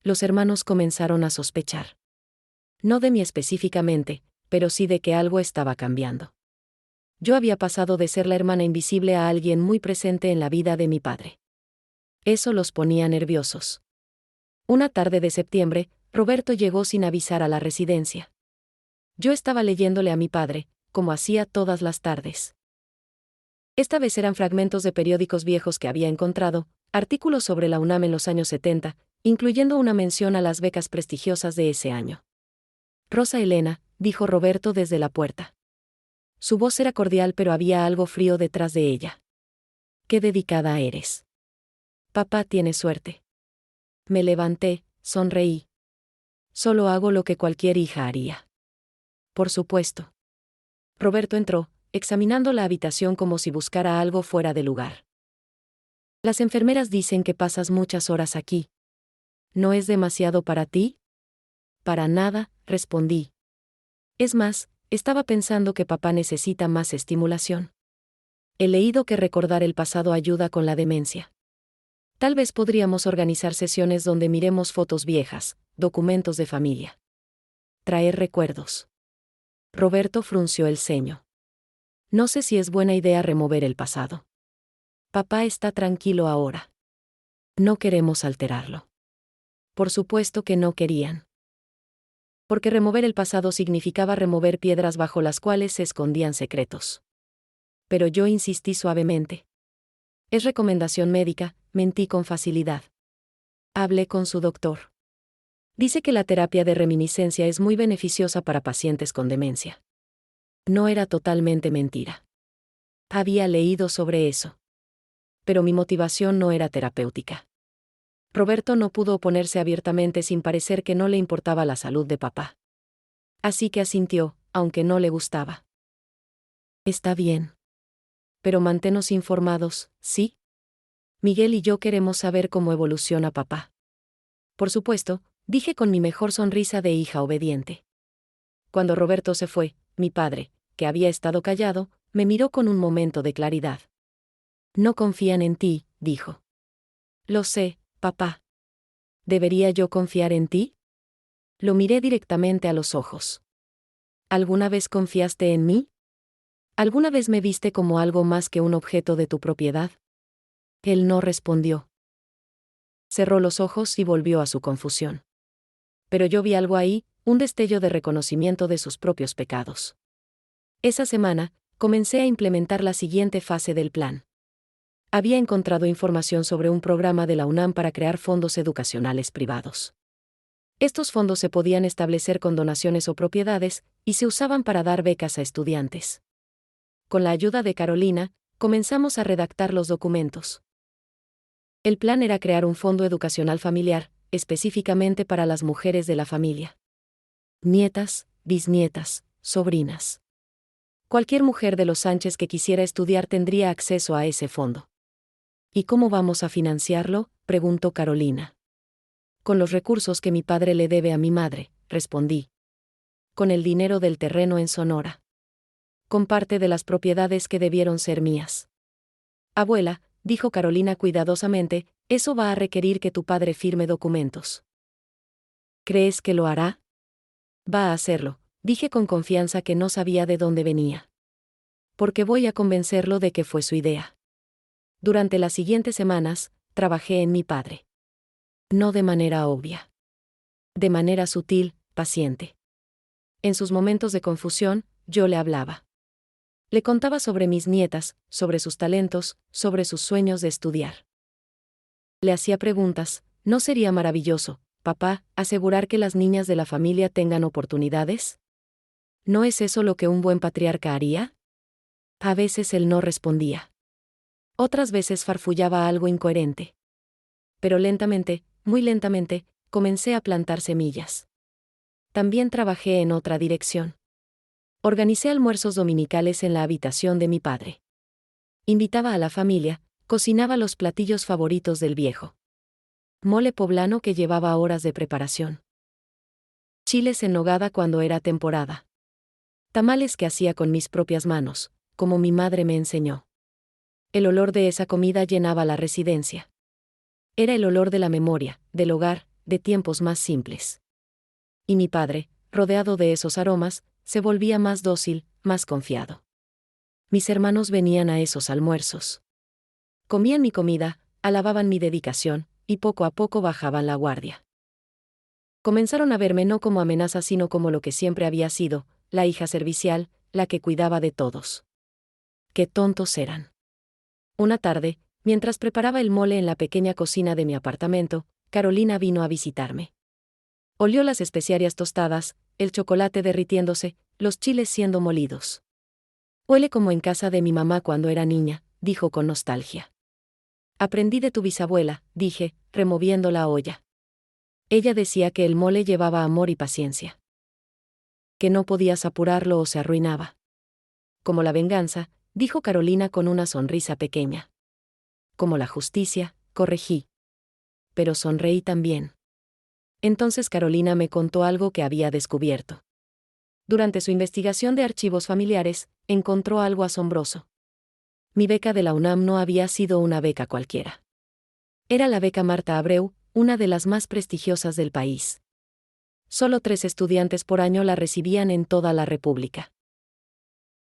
A: Los hermanos comenzaron a sospechar. No de mí específicamente, pero sí de que algo estaba cambiando. Yo había pasado de ser la hermana invisible a alguien muy presente en la vida de mi padre. Eso los ponía nerviosos. Una tarde de septiembre, Roberto llegó sin avisar a la residencia. Yo estaba leyéndole a mi padre, como hacía todas las tardes. Esta vez eran fragmentos de periódicos viejos que había encontrado, artículos sobre la UNAM en los años 70, incluyendo una mención a las becas prestigiosas de ese año. Rosa Elena, dijo Roberto desde la puerta. Su voz era cordial pero había algo frío detrás de ella. Qué dedicada eres. Papá tiene suerte. Me levanté, sonreí. Solo hago lo que cualquier hija haría. Por supuesto. Roberto entró, examinando la habitación como si buscara algo fuera de lugar. Las enfermeras dicen que pasas muchas horas aquí. ¿No es demasiado para ti? Para nada, respondí. Es más, estaba pensando que papá necesita más estimulación. He leído que recordar el pasado ayuda con la demencia. Tal vez podríamos organizar sesiones donde miremos fotos viejas, documentos de familia. Traer recuerdos. Roberto frunció el ceño. No sé si es buena idea remover el pasado. Papá está tranquilo ahora. No queremos alterarlo. Por supuesto que no querían. Porque remover el pasado significaba remover piedras bajo las cuales se escondían secretos. Pero yo insistí suavemente. Es recomendación médica, mentí con facilidad. Hablé con su doctor. Dice que la terapia de reminiscencia es muy beneficiosa para pacientes con demencia. No era totalmente mentira. Había leído sobre eso. Pero mi motivación no era terapéutica. Roberto no pudo oponerse abiertamente sin parecer que no le importaba la salud de papá. Así que asintió, aunque no le gustaba. Está bien. Pero manténnos informados, ¿sí? Miguel y yo queremos saber cómo evoluciona papá. Por supuesto, dije con mi mejor sonrisa de hija obediente. Cuando Roberto se fue, mi padre, que había estado callado, me miró con un momento de claridad. No confían en ti, dijo. Lo sé, papá. ¿Debería yo confiar en ti? Lo miré directamente a los ojos. ¿Alguna vez confiaste en mí? ¿Alguna vez me viste como algo más que un objeto de tu propiedad? Él no respondió. Cerró los ojos y volvió a su confusión. Pero yo vi algo ahí, un destello de reconocimiento de sus propios pecados. Esa semana, comencé a implementar la siguiente fase del plan. Había encontrado información sobre un programa de la UNAM para crear fondos educacionales privados. Estos fondos se podían establecer con donaciones o propiedades, y se usaban para dar becas a estudiantes. Con la ayuda de Carolina, comenzamos a redactar los documentos. El plan era crear un fondo educacional familiar, específicamente para las mujeres de la familia. Nietas, bisnietas, sobrinas. Cualquier mujer de los Sánchez que quisiera estudiar tendría acceso a ese fondo. ¿Y cómo vamos a financiarlo?, preguntó Carolina. Con los recursos que mi padre le debe a mi madre, respondí. Con el dinero del terreno en Sonora. Con parte de las propiedades que debieron ser mías. Abuela, dijo Carolina cuidadosamente, eso va a requerir que tu padre firme documentos. ¿Crees que lo hará? Va a hacerlo, dije con confianza que no sabía de dónde venía. Porque voy a convencerlo de que fue su idea. Durante las siguientes semanas, trabajé en mi padre. No de manera obvia. De manera sutil, paciente. En sus momentos de confusión, yo le hablaba. Le contaba sobre mis nietas, sobre sus talentos, sobre sus sueños de estudiar. Le hacía preguntas, ¿no sería maravilloso, papá, asegurar que las niñas de la familia tengan oportunidades? ¿No es eso lo que un buen patriarca haría? A veces él no respondía. Otras veces farfullaba algo incoherente. Pero lentamente, muy lentamente, comencé a plantar semillas. También trabajé en otra dirección. Organicé almuerzos dominicales en la habitación de mi padre. Invitaba a la familia, cocinaba los platillos favoritos del viejo. Mole poblano que llevaba horas de preparación. Chiles en nogada cuando era temporada. Tamales que hacía con mis propias manos, como mi madre me enseñó. El olor de esa comida llenaba la residencia. Era el olor de la memoria, del hogar, de tiempos más simples. Y mi padre, rodeado de esos aromas, se volvía más dócil, más confiado. Mis hermanos venían a esos almuerzos. Comían mi comida, alababan mi dedicación, y poco a poco bajaban la guardia. Comenzaron a verme no como amenaza sino como lo que siempre había sido, la hija servicial, la que cuidaba de todos. ¡Qué tontos eran! Una tarde, mientras preparaba el mole en la pequeña cocina de mi apartamento, Carolina vino a visitarme. Olió las especiarias tostadas, el chocolate derritiéndose, los chiles siendo molidos. Huele como en casa de mi mamá cuando era niña, dijo con nostalgia. Aprendí de tu bisabuela, dije, removiendo la olla. Ella decía que el mole llevaba amor y paciencia. Que no podías apurarlo o se arruinaba. Como la venganza, dijo Carolina con una sonrisa pequeña. Como la justicia, corregí. Pero sonreí también. Entonces Carolina me contó algo que había descubierto. Durante su investigación de archivos familiares, encontró algo asombroso. Mi beca de la UNAM no había sido una beca cualquiera. Era la beca Marta Abreu, una de las más prestigiosas del país. Solo 3 estudiantes por año la recibían en toda la República.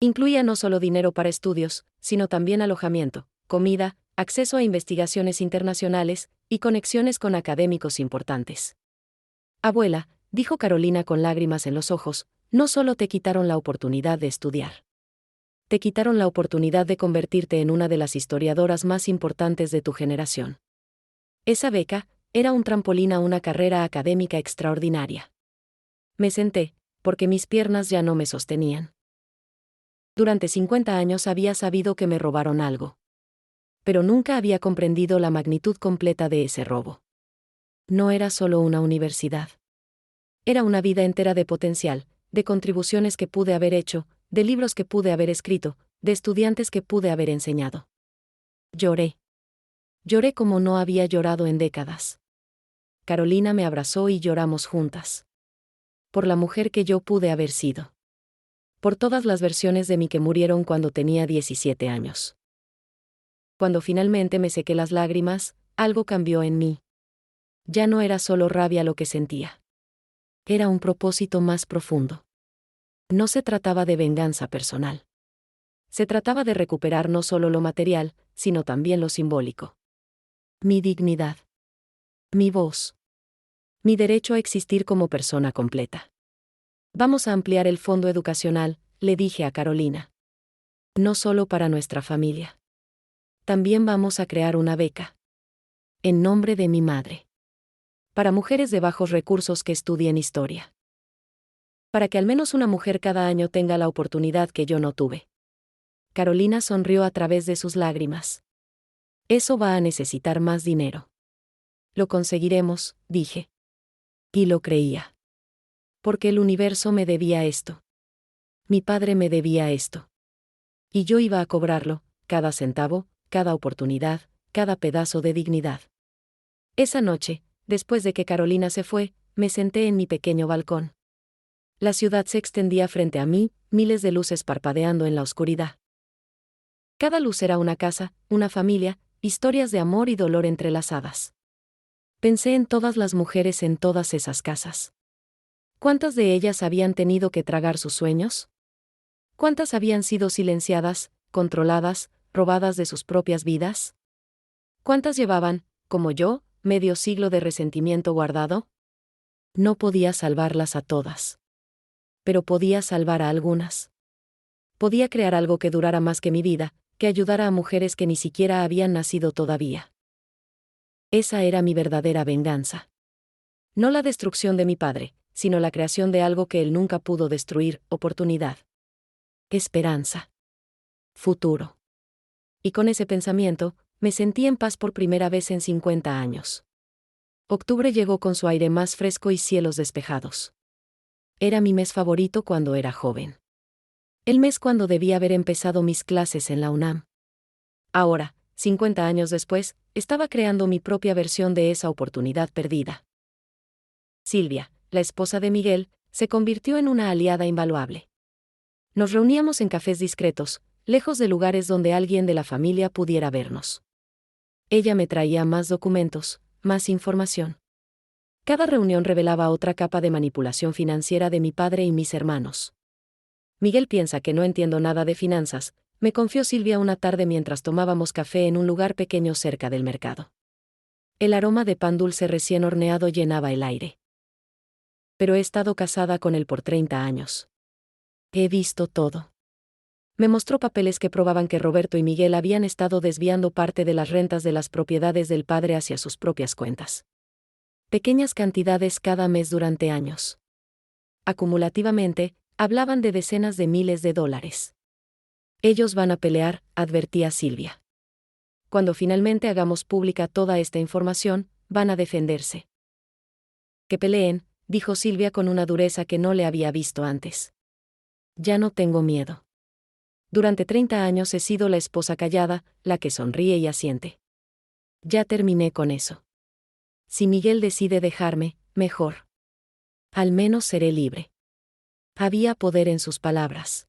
A: Incluía no solo dinero para estudios, sino también alojamiento, comida, acceso a investigaciones internacionales y conexiones con académicos importantes. Abuela, dijo Carolina con lágrimas en los ojos, no solo te quitaron la oportunidad de estudiar. Te quitaron la oportunidad de convertirte en una de las historiadoras más importantes de tu generación. Esa beca era un trampolín a una carrera académica extraordinaria. Me senté, porque mis piernas ya no me sostenían. Durante 50 años había sabido que me robaron algo. Pero nunca había comprendido la magnitud completa de ese robo. No era solo una universidad. Era una vida entera de potencial, de contribuciones que pude haber hecho, de libros que pude haber escrito, de estudiantes que pude haber enseñado. Lloré. Lloré como no había llorado en décadas. Carolina me abrazó y lloramos juntas. Por la mujer que yo pude haber sido. Por todas las versiones de mí que murieron cuando tenía 17 años. Cuando finalmente me sequé las lágrimas, algo cambió en mí. Ya no era solo rabia lo que sentía. Era un propósito más profundo. No se trataba de venganza personal. Se trataba de recuperar no solo lo material, sino también lo simbólico. Mi dignidad. Mi voz. Mi derecho a existir como persona completa. Vamos a ampliar el fondo educacional, le dije a Carolina. No solo para nuestra familia. También vamos a crear una beca. En nombre de mi madre. para mujeres de bajos recursos que estudien historia. Para que al menos una mujer cada año tenga la oportunidad que yo no tuve. Carolina sonrió a través de sus lágrimas. Eso va a necesitar más dinero. Lo conseguiremos, dije. Y lo creía. Porque el universo me debía esto. Mi padre me debía esto. Y yo iba a cobrarlo, cada centavo, cada oportunidad, cada pedazo de dignidad. Esa noche, después de que Carolina se fue, me senté en mi pequeño balcón. La ciudad se extendía frente a mí, miles de luces parpadeando en la oscuridad. Cada luz era una casa, una familia, historias de amor y dolor entrelazadas. Pensé en todas las mujeres en todas esas casas. ¿Cuántas de ellas habían tenido que tragar sus sueños? ¿Cuántas habían sido silenciadas, controladas, robadas de sus propias vidas? ¿Cuántas llevaban, como yo, medio siglo de resentimiento guardado? No podía salvarlas a todas. Pero podía salvar a algunas. Podía crear algo que durara más que mi vida, que ayudara a mujeres que ni siquiera habían nacido todavía. Esa era mi verdadera venganza. No la destrucción de mi padre, sino la creación de algo que él nunca pudo destruir, oportunidad. Esperanza. Futuro. Y con ese pensamiento, me sentí en paz por primera vez en 50 años. Octubre llegó con su aire más fresco y cielos despejados. Era mi mes favorito cuando era joven. El mes cuando debía haber empezado mis clases en la UNAM. Ahora, 50 años después, estaba creando mi propia versión de esa oportunidad perdida. Silvia, la esposa de Miguel, se convirtió en una aliada invaluable. Nos reuníamos en cafés discretos, lejos de lugares donde alguien de la familia pudiera vernos. Ella me traía más documentos, más información. Cada reunión revelaba otra capa de manipulación financiera de mi padre y mis hermanos. Miguel piensa que no entiendo nada de finanzas, me confió Silvia una tarde mientras tomábamos café en un lugar pequeño cerca del mercado. El aroma de pan dulce recién horneado llenaba el aire. Pero he estado casada con él por 30 años. He visto todo. Me mostró papeles que probaban que Roberto y Miguel habían estado desviando parte de las rentas de las propiedades del padre hacia sus propias cuentas. Pequeñas cantidades cada mes durante años. Acumulativamente, hablaban de decenas de miles de dólares. Ellos van a pelear, advertía Silvia. Cuando finalmente hagamos pública toda esta información, van a defenderse. Que peleen, dijo Silvia con una dureza que no le había visto antes. Ya no tengo miedo. Durante 30 años he sido la esposa callada, la que sonríe y asiente. Ya terminé con eso. Si Miguel decide dejarme, mejor. Al menos seré libre. Había poder en sus palabras.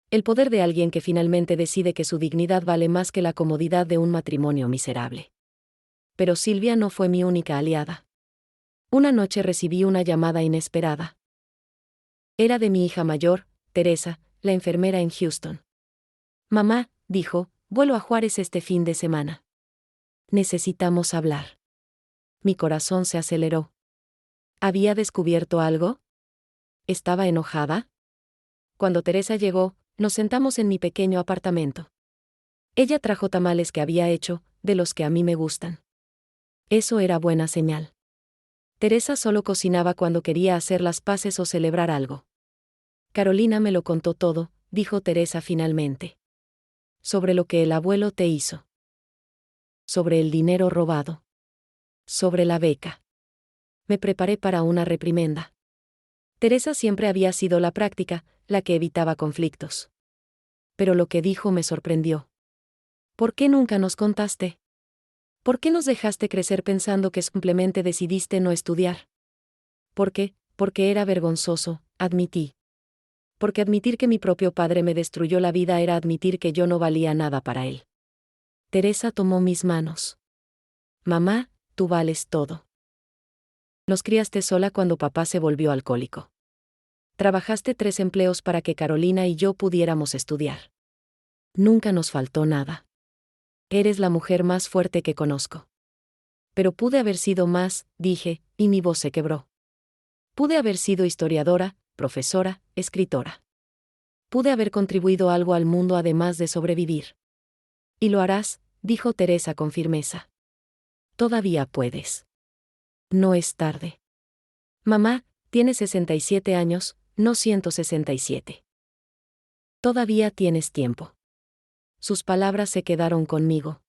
A: El poder de alguien que finalmente decide que su dignidad vale más que la comodidad de un matrimonio miserable. Pero Silvia no fue mi única aliada. Una noche recibí una llamada inesperada. Era de mi hija mayor, Teresa, la enfermera en Houston. Mamá, dijo, vuelo a Juárez este fin de semana. Necesitamos hablar. Mi corazón se aceleró. ¿Había descubierto algo? ¿Estaba enojada? Cuando Teresa llegó, nos sentamos en mi pequeño apartamento. Ella trajo tamales que había hecho, de los que a mí me gustan. Eso era buena señal. Teresa solo cocinaba cuando quería hacer las paces o celebrar algo. Carolina me lo contó todo, dijo Teresa finalmente. Sobre lo que el abuelo te hizo. Sobre el dinero robado. Sobre la beca. Me preparé para una reprimenda. Teresa siempre había sido la práctica, la que evitaba conflictos. Pero lo que dijo me sorprendió. ¿Por qué nunca nos contaste? ¿Por qué nos dejaste crecer pensando que simplemente decidiste no estudiar? ¿Por qué? Porque era vergonzoso, admití. Porque admitir que mi propio padre me destruyó la vida era admitir que yo no valía nada para él. Teresa tomó mis manos. Mamá, tú vales todo. Nos criaste sola cuando papá se volvió alcohólico. Trabajaste 3 empleos para que Carolina y yo pudiéramos estudiar. Nunca nos faltó nada. Eres la mujer más fuerte que conozco. Pero pude haber sido más, dije, y mi voz se quebró. Pude haber sido historiadora, profesora, escritora. Pude haber contribuido algo al mundo además de sobrevivir. Y lo harás, dijo Teresa con firmeza. Todavía puedes. No es tarde. Mamá, tienes 67 años, no 167. Todavía tienes tiempo. Sus palabras se quedaron conmigo.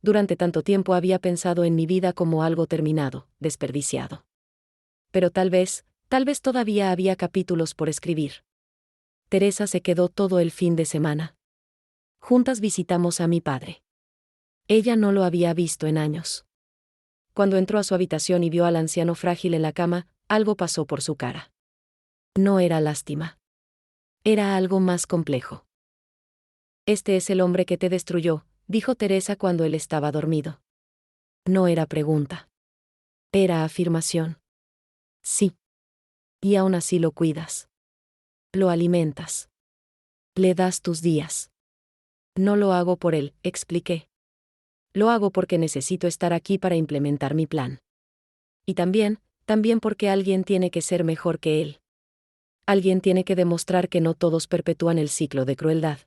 A: Durante tanto tiempo había pensado en mi vida como algo terminado, desperdiciado. Pero tal vez todavía había capítulos por escribir. Teresa se quedó todo el fin de semana. Juntas visitamos a mi padre. Ella no lo había visto en años. Cuando entró a su habitación y vio al anciano frágil en la cama, algo pasó por su cara. No era lástima. Era algo más complejo. Este es el hombre que te destruyó, dijo Teresa cuando él estaba dormido. No era pregunta. Era afirmación. Sí. Y aún así lo cuidas. Lo alimentas. Le das tus días. No lo hago por él, expliqué. Lo hago porque necesito estar aquí para implementar mi plan. Y también porque alguien tiene que ser mejor que él. Alguien tiene que demostrar que no todos perpetúan el ciclo de crueldad.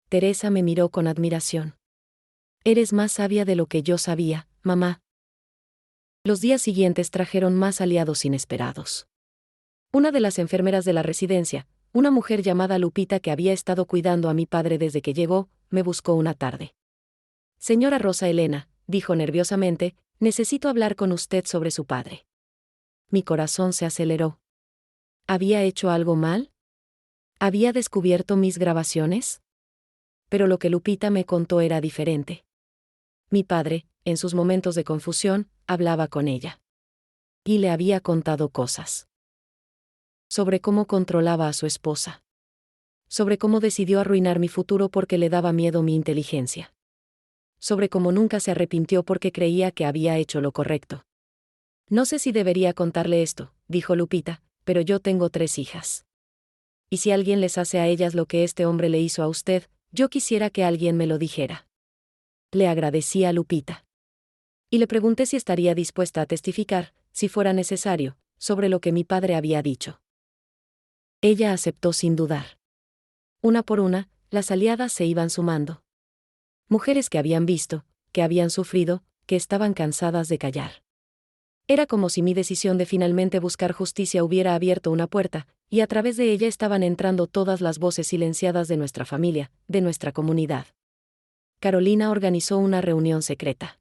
A: Teresa me miró con admiración. Eres más sabia de lo que yo sabía, mamá. Los días siguientes trajeron más aliados inesperados. Una de las enfermeras de la residencia, una mujer llamada Lupita que había estado cuidando a mi padre desde que llegó, me buscó una tarde. Señora Rosa Elena, dijo nerviosamente, necesito hablar con usted sobre su padre. Mi corazón se aceleró. ¿Había hecho algo mal? ¿Había descubierto mis grabaciones? Pero lo que Lupita me contó era diferente. Mi padre, en sus momentos de confusión, hablaba con ella. Y le había contado cosas. Sobre cómo controlaba a su esposa. Sobre cómo decidió arruinar mi futuro porque le daba miedo mi inteligencia. Sobre cómo nunca se arrepintió porque creía que había hecho lo correcto. No sé si debería contarle esto, dijo Lupita, pero yo tengo 3 hijas. Y si alguien les hace a ellas lo que este hombre le hizo a usted, yo quisiera que alguien me lo dijera. Le agradecí a Lupita. Y le pregunté si estaría dispuesta a testificar, si fuera necesario, sobre lo que mi padre había dicho. Ella aceptó sin dudar. Una por una, las aliadas se iban sumando. Mujeres que habían visto, que habían sufrido, que estaban cansadas de callar. Era como si mi decisión de finalmente buscar justicia hubiera abierto una puerta, y a través de ella estaban entrando todas las voces silenciadas de nuestra familia, de nuestra comunidad. Carolina organizó una reunión secreta.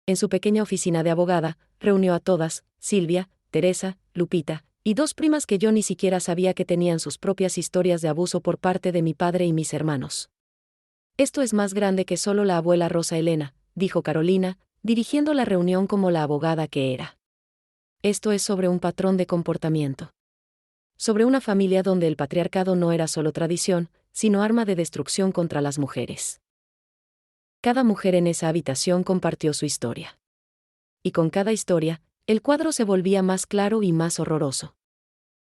A: En su pequeña oficina de abogada, reunió a todas, Silvia, Teresa, Lupita, y 2 primas que yo ni siquiera sabía que tenían sus propias historias de abuso por parte de mi padre y mis hermanos. Esto es más grande que solo la abuela Rosa Elena, dijo Carolina, dirigiendo la reunión como la abogada que era. Esto es sobre un patrón de comportamiento. Sobre una familia donde el patriarcado no era solo tradición, sino arma de destrucción contra las mujeres. Cada mujer en esa habitación compartió su historia. Y con cada historia, el cuadro se volvía más claro y más horroroso.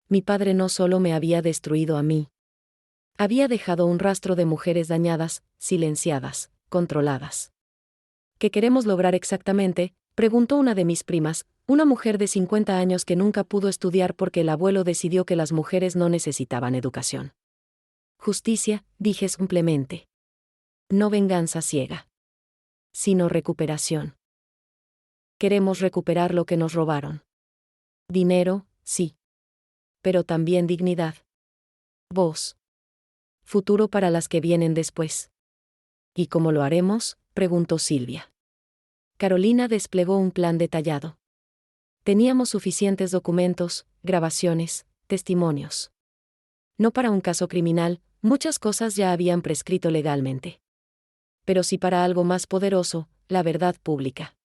A: Mi padre no solo me había destruido a mí. Había dejado un rastro de mujeres dañadas, silenciadas, controladas. ¿Qué queremos lograr exactamente?, preguntó una de mis primas, una mujer de 50 años que nunca pudo estudiar porque el abuelo decidió que las mujeres no necesitaban educación. Justicia, dije simplemente. No venganza ciega. Sino recuperación. Queremos recuperar lo que nos robaron. Dinero, sí. Pero también dignidad. Voz. Futuro para las que vienen después. ¿Y cómo lo haremos?, preguntó Silvia. Carolina desplegó un plan detallado. Teníamos suficientes documentos, grabaciones, testimonios. No para un caso criminal, muchas cosas ya habían prescrito legalmente. Pero sí para algo más poderoso, la verdad pública.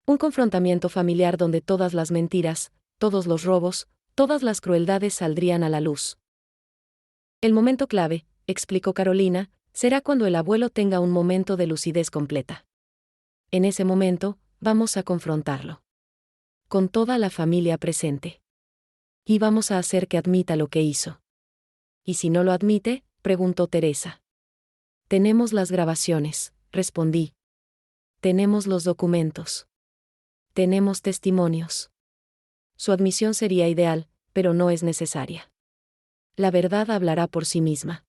A: Un confrontamiento familiar donde todas las mentiras, todos los robos, todas las crueldades saldrían a la luz. El momento clave, explicó Carolina, será cuando el abuelo tenga un momento de lucidez completa. En ese momento, vamos a confrontarlo. Con toda la familia presente. Y vamos a hacer que admita lo que hizo. ¿Y si no lo admite?, preguntó Teresa. Tenemos las grabaciones, respondí. Tenemos los documentos. Tenemos testimonios. Su admisión sería ideal, pero no es necesaria. La verdad hablará por sí misma.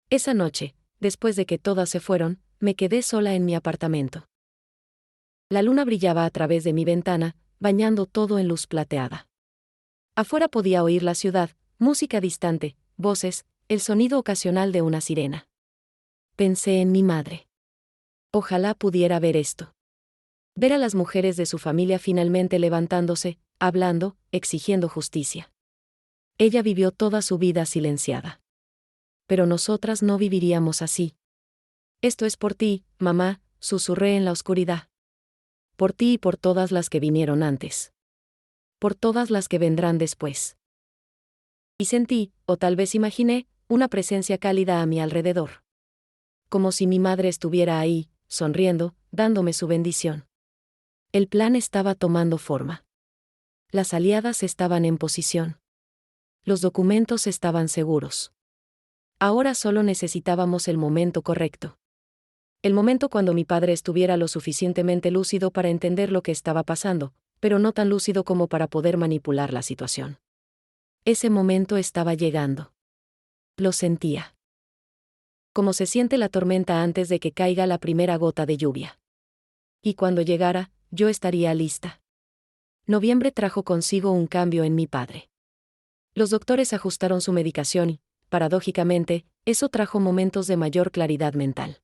A: Esa noche, después de que todas se fueron, me quedé sola en mi apartamento. La luna brillaba a través de mi ventana, bañando todo en luz plateada. Afuera podía oír la ciudad, música distante, voces, el sonido ocasional de una sirena. Pensé en mi madre. Ojalá pudiera ver esto. Ver a las mujeres de su familia finalmente levantándose, hablando, exigiendo justicia. Ella vivió toda su vida silenciada. Pero nosotras no viviríamos así. Esto es por ti, mamá, susurré en la oscuridad. Por ti y por todas las que vinieron antes. Por todas las que vendrán después. Y sentí, o tal vez imaginé, una presencia cálida a mi alrededor. Como si mi madre estuviera ahí, sonriendo, dándome su bendición. El plan estaba tomando forma. Las aliadas estaban en posición. Los documentos estaban seguros. Ahora solo necesitábamos el momento correcto. El momento cuando mi padre estuviera lo suficientemente lúcido para entender lo que estaba pasando, pero no tan lúcido como para poder manipular la situación. Ese momento estaba llegando. Lo sentía. Como se siente la tormenta antes de que caiga la primera gota de lluvia. Y cuando llegara, yo estaría lista. Noviembre trajo consigo un cambio en mi padre. Los doctores ajustaron su medicación y, paradójicamente, eso trajo momentos de mayor claridad mental.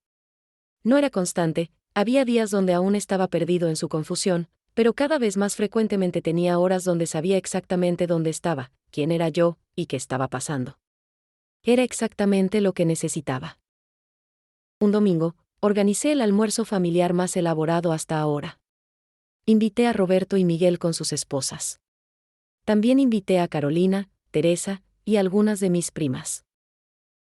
A: No era constante, había días donde aún estaba perdido en su confusión, pero cada vez más frecuentemente tenía horas donde sabía exactamente dónde estaba, quién era yo, y qué estaba pasando. Era exactamente lo que necesitaba. Un domingo, organicé el almuerzo familiar más elaborado hasta ahora. Invité a Roberto y Miguel con sus esposas. También invité a Carolina, Teresa, y algunas de mis primas.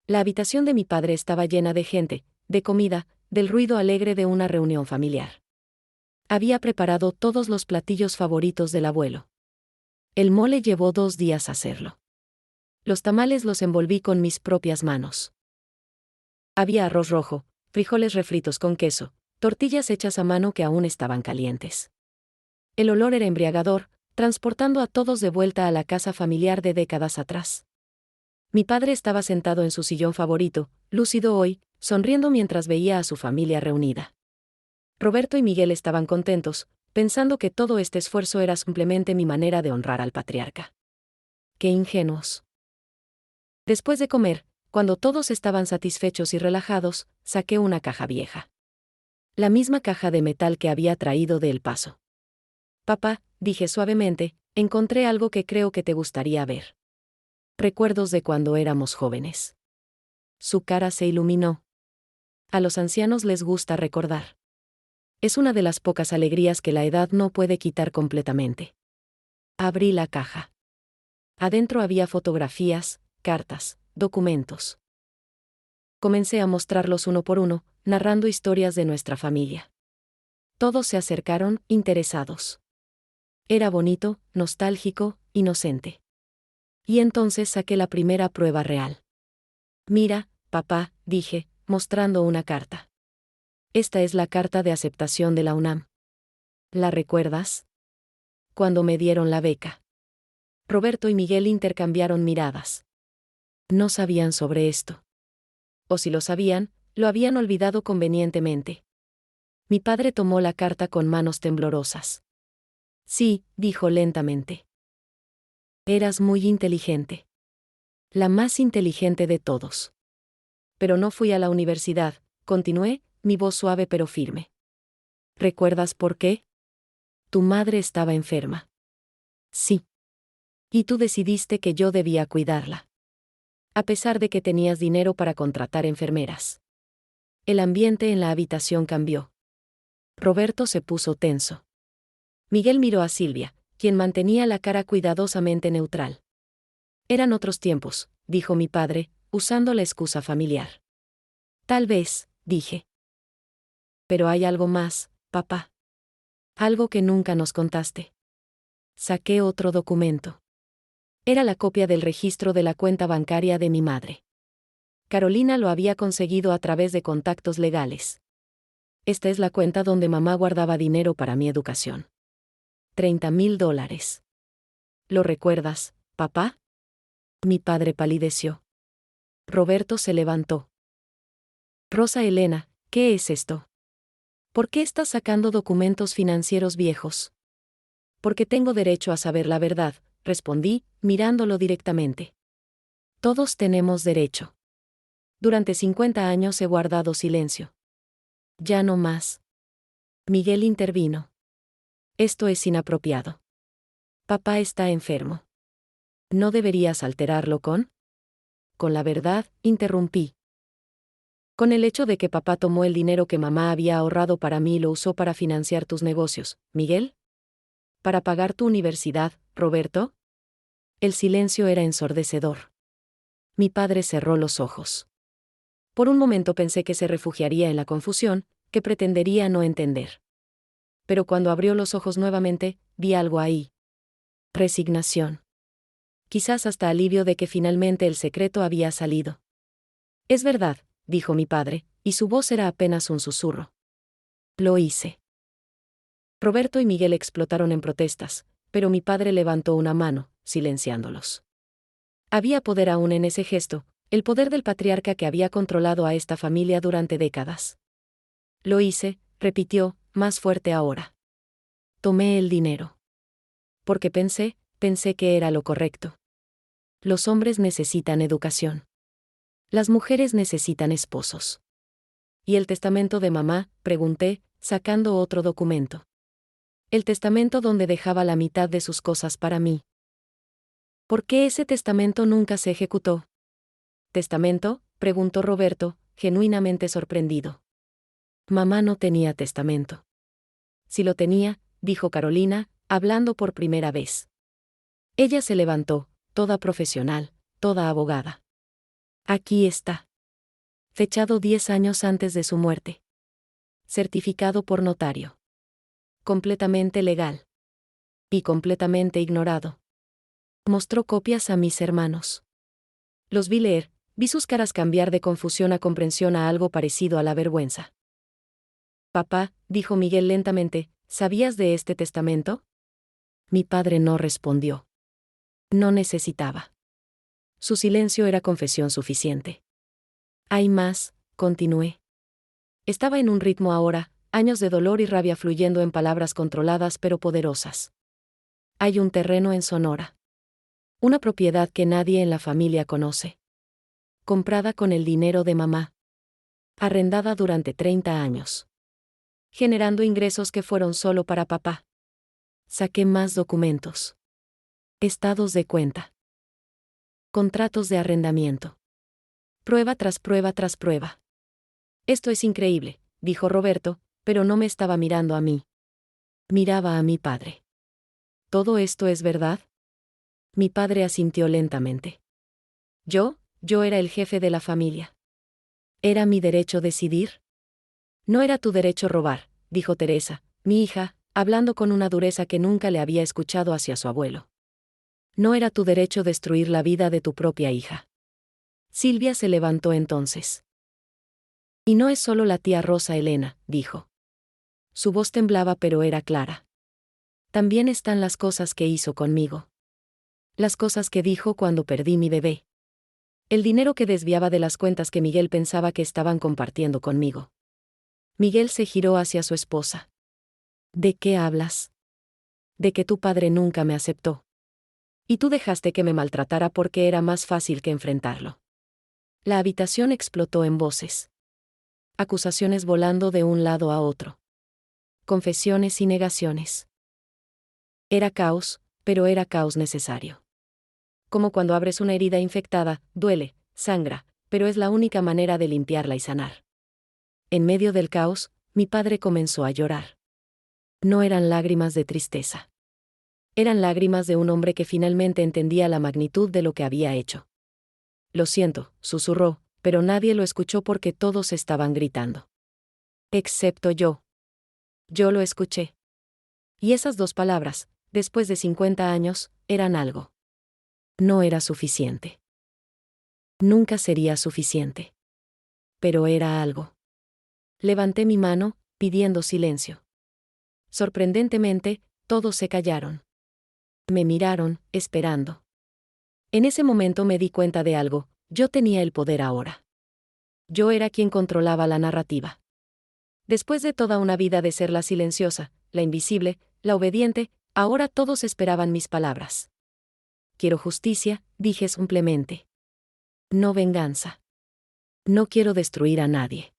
A: La habitación de mi padre estaba llena de gente, de comida, del ruido alegre de una reunión familiar. Había preparado todos los platillos favoritos del abuelo. El mole llevó 2 días hacerlo. Los tamales los envolví con mis propias manos. Había arroz rojo, frijoles refritos con queso, tortillas hechas a mano que aún estaban calientes. El olor era embriagador, transportando a todos de vuelta a la casa familiar de décadas atrás. Mi padre estaba sentado en su sillón favorito, lúcido hoy, sonriendo mientras veía a su familia reunida. Roberto y Miguel estaban contentos, pensando que todo este esfuerzo era simplemente mi manera de honrar al patriarca. ¡Qué ingenuos! Después de comer, cuando todos estaban satisfechos y relajados, saqué una caja vieja. La misma caja de metal que había traído de El Paso. Papá, dije suavemente, encontré algo que creo que te gustaría ver. Recuerdos de cuando éramos jóvenes. Su cara se iluminó. A los ancianos les gusta recordar. Es una de las pocas alegrías que la edad no puede quitar completamente. Abrí la caja. Adentro había fotografías, cartas, documentos. Comencé a mostrarlos uno por uno, narrando historias de nuestra familia. Todos se acercaron, interesados. Era bonito, nostálgico, inocente. Y entonces saqué la primera prueba real. Mira, papá, dije, mostrando una carta. Esta es la carta de aceptación de la UNAM. ¿La recuerdas? Cuando me dieron la beca. Roberto y Miguel intercambiaron miradas. No sabían sobre esto. O si lo sabían, lo habían olvidado convenientemente. Mi padre tomó la carta con manos temblorosas. Sí, dijo lentamente. Eras muy inteligente. La más inteligente de todos. Pero no fui a la universidad, continué, mi voz suave pero firme. ¿Recuerdas por qué? Tu madre estaba enferma. Sí. Y tú decidiste que yo debía cuidarla. A pesar de que tenías dinero para contratar enfermeras. El ambiente en la habitación cambió. Roberto se puso tenso. Miguel miró a Silvia, quien mantenía la cara cuidadosamente neutral. Eran otros tiempos, dijo mi padre, usando la excusa familiar. Tal vez, dije. Pero hay algo más, papá. Algo que nunca nos contaste. Saqué otro documento. Era la copia del registro de la cuenta bancaria de mi madre. Carolina lo había conseguido a través de contactos legales. Esta es la cuenta donde mamá guardaba dinero para mi educación. $30,000. ¿Lo recuerdas, papá? Mi padre palideció. Roberto se levantó. Rosa Elena, ¿qué es esto? ¿Por qué estás sacando documentos financieros viejos? Porque tengo derecho a saber la verdad, respondí, mirándolo directamente. Todos tenemos derecho. Durante 50 años he guardado silencio. Ya no más. Miguel intervino. Esto es inapropiado. Papá está enfermo. ¿No deberías alterarlo con la verdad? Interrumpí. Con el hecho de que papá tomó el dinero que mamá había ahorrado para mí y lo usó para financiar tus negocios, Miguel. ¿Para pagar tu universidad, Roberto? El silencio era ensordecedor. Mi padre cerró los ojos. Por un momento pensé que se refugiaría en la confusión, que pretendería no entender. Pero cuando abrió los ojos nuevamente, vi algo ahí. Resignación. Quizás hasta alivio de que finalmente el secreto había salido. Es verdad, dijo mi padre, y su voz era apenas un susurro. Lo hice. Roberto y Miguel explotaron en protestas, pero mi padre levantó una mano, silenciándolos. Había poder aún en ese gesto, el poder del patriarca que había controlado a esta familia durante décadas. Lo hice, repitió, más fuerte ahora. Tomé el dinero. Porque pensé que era lo correcto. Los hombres necesitan educación. Las mujeres necesitan esposos. ¿Y el testamento de mamá?, pregunté, sacando otro documento. El testamento donde dejaba la mitad de sus cosas para mí. ¿Por qué ese testamento nunca se ejecutó? ¿Testamento?, preguntó Roberto, genuinamente sorprendido. Mamá no tenía testamento. Si lo tenía, dijo Carolina, hablando por primera vez. Ella se levantó, toda profesional, toda abogada. Aquí está. Fechado 10 años antes de su muerte. Certificado por notario. Completamente legal. Y completamente ignorado. Mostró copias a mis hermanos. Los vi leer, vi sus caras cambiar de confusión a comprensión a algo parecido a la vergüenza. Papá, dijo Miguel lentamente, ¿sabías de este testamento? Mi padre no respondió. No necesitaba. Su silencio era confesión suficiente. Hay más, continué. Estaba en un ritmo ahora, años de dolor y rabia fluyendo en palabras controladas pero poderosas. Hay un terreno en Sonora. Una propiedad que nadie en la familia conoce. Comprada con el dinero de mamá. Arrendada durante 30 años. Generando ingresos que fueron solo para papá. Saqué más documentos. Estados de cuenta. Contratos de arrendamiento. Prueba tras prueba tras prueba. Esto es increíble, dijo Roberto, pero no me estaba mirando a mí. Miraba a mi padre. ¿Todo esto es verdad? Mi padre asintió lentamente. Yo era el jefe de la familia. ¿Era mi derecho decidir? No era tu derecho robar, dijo Teresa, mi hija, hablando con una dureza que nunca le había escuchado hacia su abuelo. No era tu derecho destruir la vida de tu propia hija. Silvia se levantó entonces. Y no es solo la tía Rosa Elena, dijo. Su voz temblaba pero era clara. También están las cosas que hizo conmigo. Las cosas que dijo cuando perdí mi bebé. El dinero que desviaba de las cuentas que Miguel pensaba que estaban compartiendo conmigo. Miguel se giró hacia su esposa. ¿De qué hablas? De que tu padre nunca me aceptó. Y tú dejaste que me maltratara porque era más fácil que enfrentarlo. La habitación explotó en voces. Acusaciones volando de un lado a otro. Confesiones y negaciones. Era caos, pero era caos necesario. Como cuando abres una herida infectada, duele, sangra, pero es la única manera de limpiarla y sanar. En medio del caos, mi padre comenzó a llorar. No eran lágrimas de tristeza. Eran lágrimas de un hombre que finalmente entendía la magnitud de lo que había hecho. Lo siento, susurró, pero nadie lo escuchó porque todos estaban gritando. Excepto yo. Yo lo escuché. Y esas dos palabras, después de 50 años, eran algo. No era suficiente. Nunca sería suficiente. Pero era algo. Levanté mi mano, pidiendo silencio. Sorprendentemente, todos se callaron. Me miraron, esperando. En ese momento me di cuenta de algo, yo tenía el poder ahora. Yo era quien controlaba la narrativa. Después de toda una vida de ser la silenciosa, la invisible, la obediente, ahora todos esperaban mis palabras. Quiero justicia, dije simplemente. No venganza. No quiero destruir a nadie.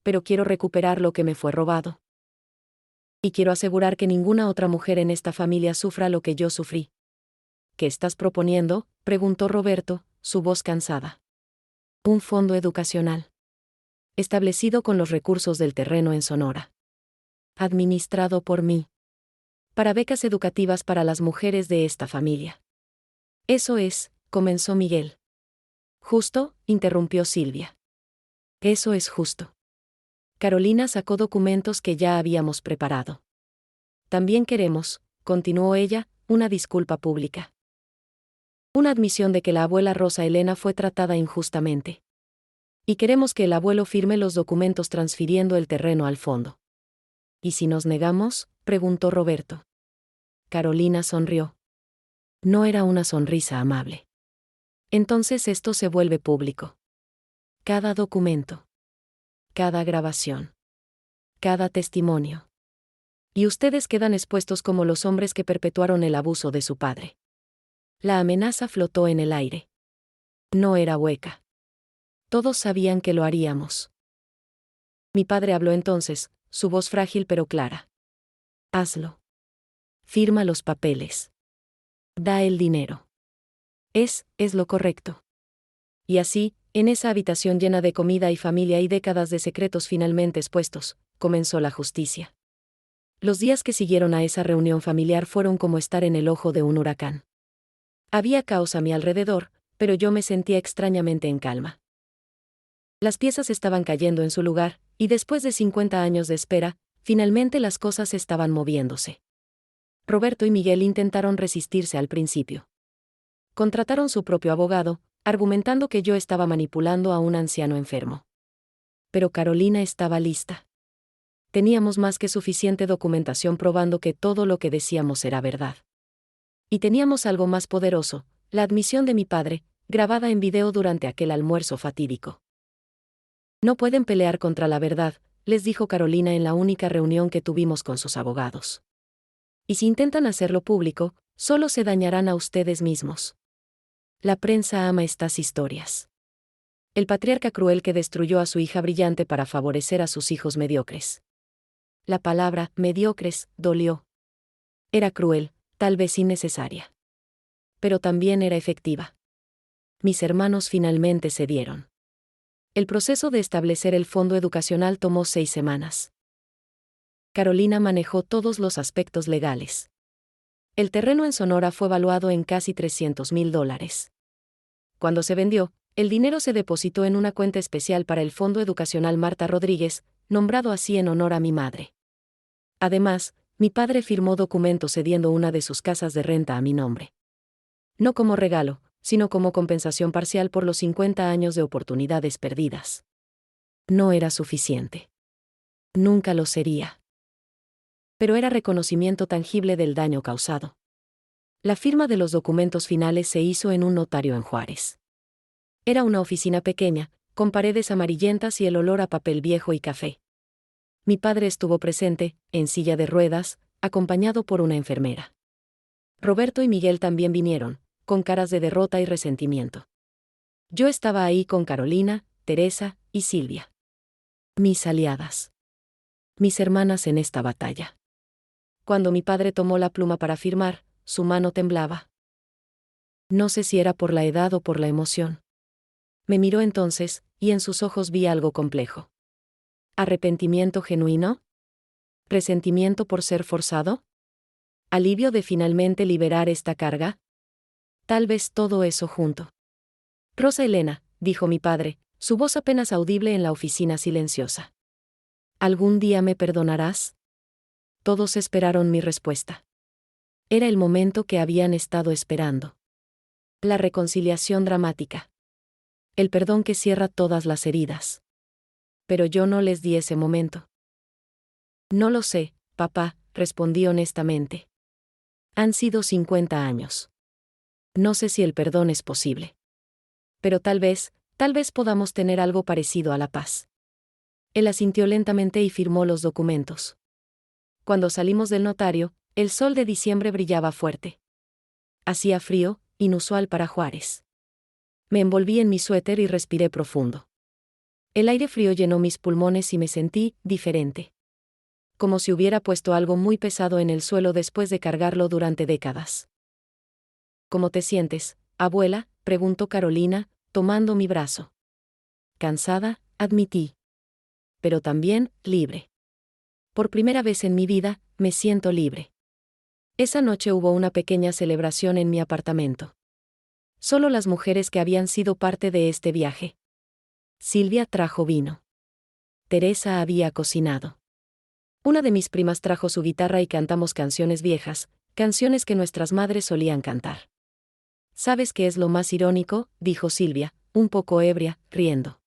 A: Pero quiero recuperar lo que me fue robado. Y quiero asegurar que ninguna otra mujer en esta familia sufra lo que yo sufrí. ¿Qué estás proponiendo?, preguntó Roberto, su voz cansada. Un fondo educacional. Establecido con los recursos del terreno en Sonora. Administrado por mí. Para becas educativas para las mujeres de esta familia. Eso es, comenzó Miguel. Justo, interrumpió Silvia. Eso es justo. Carolina sacó documentos que ya habíamos preparado. También queremos, continuó ella, una disculpa pública. Una admisión de que la abuela Rosa Elena fue tratada injustamente. Y queremos que el abuelo firme los documentos transfiriendo el terreno al fondo. ¿Y si nos negamos?, preguntó Roberto. Carolina sonrió. No era una sonrisa amable. Entonces esto se vuelve público. Cada documento. Cada grabación. Cada testimonio. Y ustedes quedan expuestos como los hombres que perpetuaron el abuso de su padre. La amenaza flotó en el aire. No era hueca. Todos sabían que lo haríamos. Mi padre habló entonces, su voz frágil pero clara. Hazlo. Firma los papeles. Da el dinero. Es lo correcto. Y así, en esa habitación llena de comida y familia y décadas de secretos finalmente expuestos, comenzó la justicia. Los días que siguieron a esa reunión familiar fueron como estar en el ojo de un huracán. Había caos a mi alrededor, pero yo me sentía extrañamente en calma. Las piezas estaban cayendo en su lugar, y después de 50 años de espera, finalmente las cosas estaban moviéndose. Roberto y Miguel intentaron resistirse al principio. Contrataron su propio abogado, argumentando que yo estaba manipulando a un anciano enfermo. Pero Carolina estaba lista. Teníamos más que suficiente documentación probando que todo lo que decíamos era verdad. Y teníamos algo más poderoso, la admisión de mi padre, grabada en video durante aquel almuerzo fatídico. No pueden pelear contra la verdad, les dijo Carolina en la única reunión que tuvimos con sus abogados. Y si intentan hacerlo público, solo se dañarán a ustedes mismos. La prensa ama estas historias. El patriarca cruel que destruyó a su hija brillante para favorecer a sus hijos mediocres. La palabra, mediocres, dolió. Era cruel, tal vez innecesaria. Pero también era efectiva. Mis hermanos finalmente cedieron. El proceso de establecer el fondo educacional tomó 6 semanas. Carolina manejó todos los aspectos legales. El terreno en Sonora fue valuado en casi $300,000. Cuando se vendió, el dinero se depositó en una cuenta especial para el Fondo Educacional Marta Rodríguez, nombrado así en honor a mi madre. Además, mi padre firmó documentos cediendo una de sus casas de renta a mi nombre. No como regalo, sino como compensación parcial por los 50 años de oportunidades perdidas. No era suficiente. Nunca lo sería. Pero era reconocimiento tangible del daño causado. La firma de los documentos finales se hizo en un notario en Juárez. Era una oficina pequeña, con paredes amarillentas y el olor a papel viejo y café. Mi padre estuvo presente, en silla de ruedas, acompañado por una enfermera. Roberto y Miguel también vinieron, con caras de derrota y resentimiento. Yo estaba ahí con Carolina, Teresa y Silvia. Mis aliadas. Mis hermanas en esta batalla. Cuando mi padre tomó la pluma para firmar, su mano temblaba. No sé si era por la edad o por la emoción. Me miró entonces, y en sus ojos vi algo complejo. ¿Arrepentimiento genuino? ¿Resentimiento por ser forzado? ¿Alivio de finalmente liberar esta carga? Tal vez todo eso junto. Rosa Elena, dijo mi padre, su voz apenas audible en la oficina silenciosa. ¿Algún día me perdonarás? Todos esperaron mi respuesta. Era el momento que habían estado esperando. La reconciliación dramática. El perdón que cierra todas las heridas. Pero yo no les di ese momento. No lo sé, papá, respondí honestamente. Han sido 50 años. No sé si el perdón es posible. Pero tal vez podamos tener algo parecido a la paz. Él asintió lentamente y firmó los documentos. Cuando salimos del notario, el sol de diciembre brillaba fuerte. Hacía frío, inusual para Juárez. Me envolví en mi suéter y respiré profundo. El aire frío llenó mis pulmones y me sentí diferente. Como si hubiera puesto algo muy pesado en el suelo después de cargarlo durante décadas. ¿Cómo te sientes, abuela?, preguntó Carolina, tomando mi brazo. Cansada, admití. Pero también, libre. Por primera vez en mi vida, me siento libre. Esa noche hubo una pequeña celebración en mi apartamento. Solo las mujeres que habían sido parte de este viaje. Silvia trajo vino. Teresa había cocinado. Una de mis primas trajo su guitarra y cantamos canciones viejas, canciones que nuestras madres solían cantar. ¿Sabes qué es lo más irónico?, dijo Silvia, un poco ebria, riendo.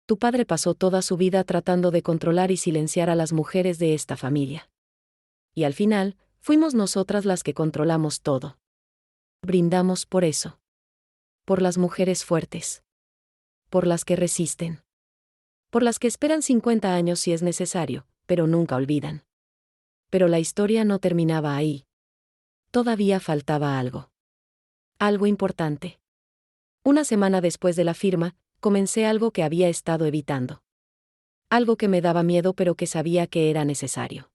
A: Tu padre pasó toda su vida tratando de controlar y silenciar a las mujeres de esta familia. Y al final, fuimos nosotras las que controlamos todo. Brindamos por eso. Por las mujeres fuertes. Por las que resisten. Por las que esperan 50 años si es necesario, pero nunca olvidan. Pero la historia no terminaba ahí. Todavía faltaba algo. Algo importante. Una semana después de la firma, comencé algo que había estado evitando. Algo que me daba miedo pero que sabía que era necesario.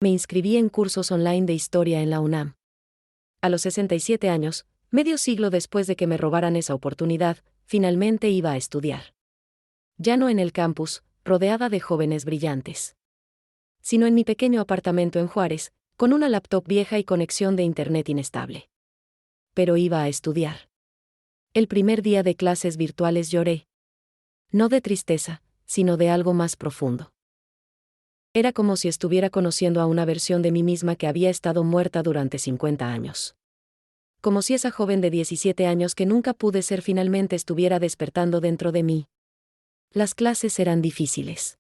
A: Me inscribí en cursos online de historia en la UNAM. A los 67 años, medio siglo después de que me robaran esa oportunidad, finalmente iba a estudiar. Ya no en el campus, rodeada de jóvenes brillantes. Sino en mi pequeño apartamento en Juárez, con una laptop vieja y conexión de internet inestable. Pero iba a estudiar. El primer día de clases virtuales lloré. No de tristeza, sino de algo más profundo. Era como si estuviera conociendo a una versión de mí misma que había estado muerta durante 50 años. Como si esa joven de 17 años que nunca pude ser finalmente estuviera despertando dentro de mí. Las clases eran difíciles.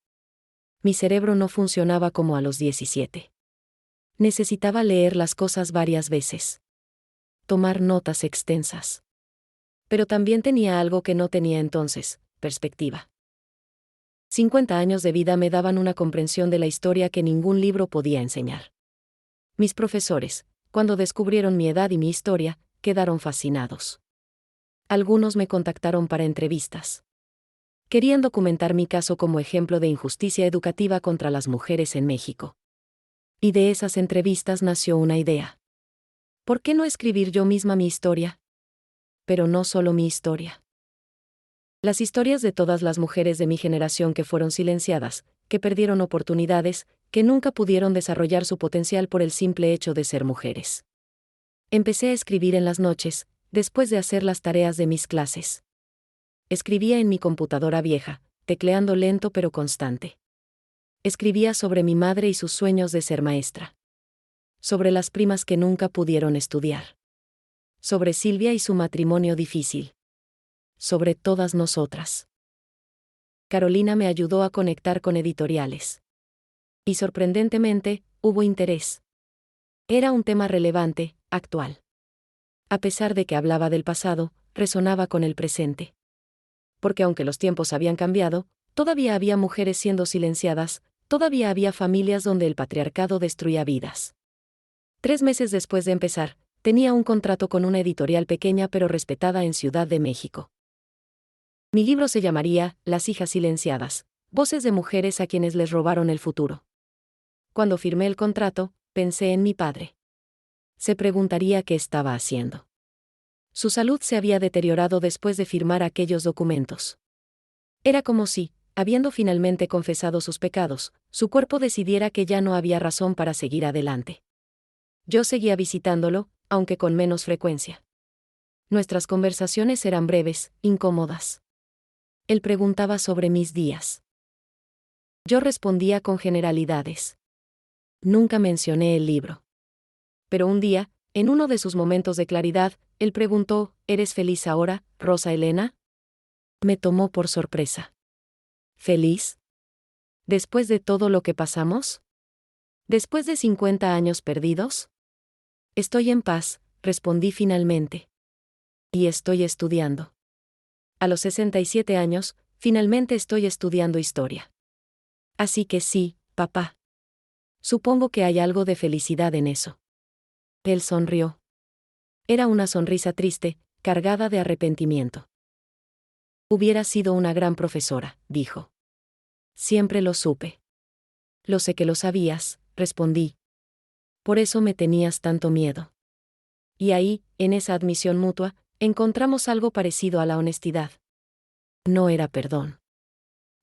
A: Mi cerebro no funcionaba como a los 17. Necesitaba leer las cosas varias veces. Tomar notas extensas. Pero también tenía algo que no tenía entonces, perspectiva. 50 años de vida me daban una comprensión de la historia que ningún libro podía enseñar. Mis profesores, cuando descubrieron mi edad y mi historia, quedaron fascinados. Algunos me contactaron para entrevistas. Querían documentar mi caso como ejemplo de injusticia educativa contra las mujeres en México. Y de esas entrevistas nació una idea. ¿Por qué no escribir yo misma mi historia? Pero no solo mi historia. Las historias de todas las mujeres de mi generación que fueron silenciadas, que perdieron oportunidades, que nunca pudieron desarrollar su potencial por el simple hecho de ser mujeres. Empecé a escribir en las noches, después de hacer las tareas de mis clases. Escribía en mi computadora vieja, tecleando lento pero constante. Escribía sobre mi madre y sus sueños de ser maestra. Sobre las primas que nunca pudieron estudiar. Sobre Silvia y su matrimonio difícil. Sobre todas nosotras. Carolina me ayudó a conectar con editoriales. Y sorprendentemente, hubo interés. Era un tema relevante, actual. A pesar de que hablaba del pasado, resonaba con el presente. Porque aunque los tiempos habían cambiado, todavía había mujeres siendo silenciadas, todavía había familias donde el patriarcado destruía vidas. 3 meses después de empezar, tenía un contrato con una editorial pequeña pero respetada en Ciudad de México. Mi libro se llamaría Las hijas silenciadas, voces de mujeres a quienes les robaron el futuro. Cuando firmé el contrato, pensé en mi padre. Se preguntaría qué estaba haciendo. Su salud se había deteriorado después de firmar aquellos documentos. Era como si, habiendo finalmente confesado sus pecados, su cuerpo decidiera que ya no había razón para seguir adelante. Yo seguía visitándolo, aunque con menos frecuencia. Nuestras conversaciones eran breves, incómodas. Él preguntaba sobre mis días. Yo respondía con generalidades. Nunca mencioné el libro. Pero un día, en uno de sus momentos de claridad, él preguntó, ¿eres feliz ahora, Rosa Elena? Me tomó por sorpresa. ¿Feliz? ¿Después de todo lo que pasamos? ¿Después de 50 años perdidos? Estoy en paz, respondí finalmente. Y estoy estudiando. A los 67 años, finalmente estoy estudiando historia. Así que sí, papá. Supongo que hay algo de felicidad en eso. Él sonrió. Era una sonrisa triste, cargada de arrepentimiento. Hubiera sido una gran profesora, dijo. Siempre lo supe. Lo sé que lo sabías, respondí. Por eso me tenías tanto miedo. Y ahí, en esa admisión mutua, encontramos algo parecido a la honestidad. No era perdón.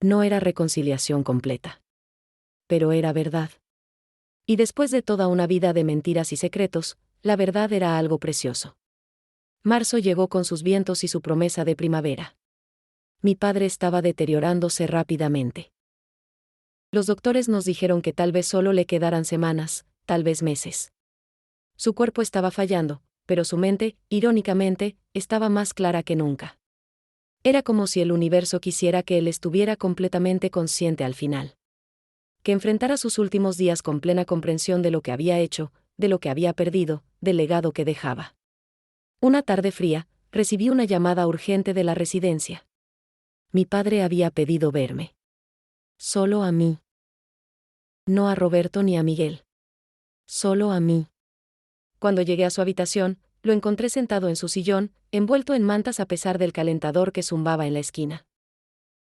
A: No era reconciliación completa. Pero era verdad. Y después de toda una vida de mentiras y secretos, la verdad era algo precioso. Marzo llegó con sus vientos y su promesa de primavera. Mi padre estaba deteriorándose rápidamente. Los doctores nos dijeron que tal vez solo le quedaran semanas, tal vez meses. Su cuerpo estaba fallando, pero su mente, irónicamente, estaba más clara que nunca. Era como si el universo quisiera que él estuviera completamente consciente al final. Que enfrentara sus últimos días con plena comprensión de lo que había hecho, de lo que había perdido, del legado que dejaba. Una tarde fría, recibí una llamada urgente de la residencia. Mi padre había pedido verme. Solo a mí. No a Roberto ni a Miguel. Solo a mí. Cuando llegué a su habitación, lo encontré sentado en su sillón, envuelto en mantas a pesar del calentador que zumbaba en la esquina.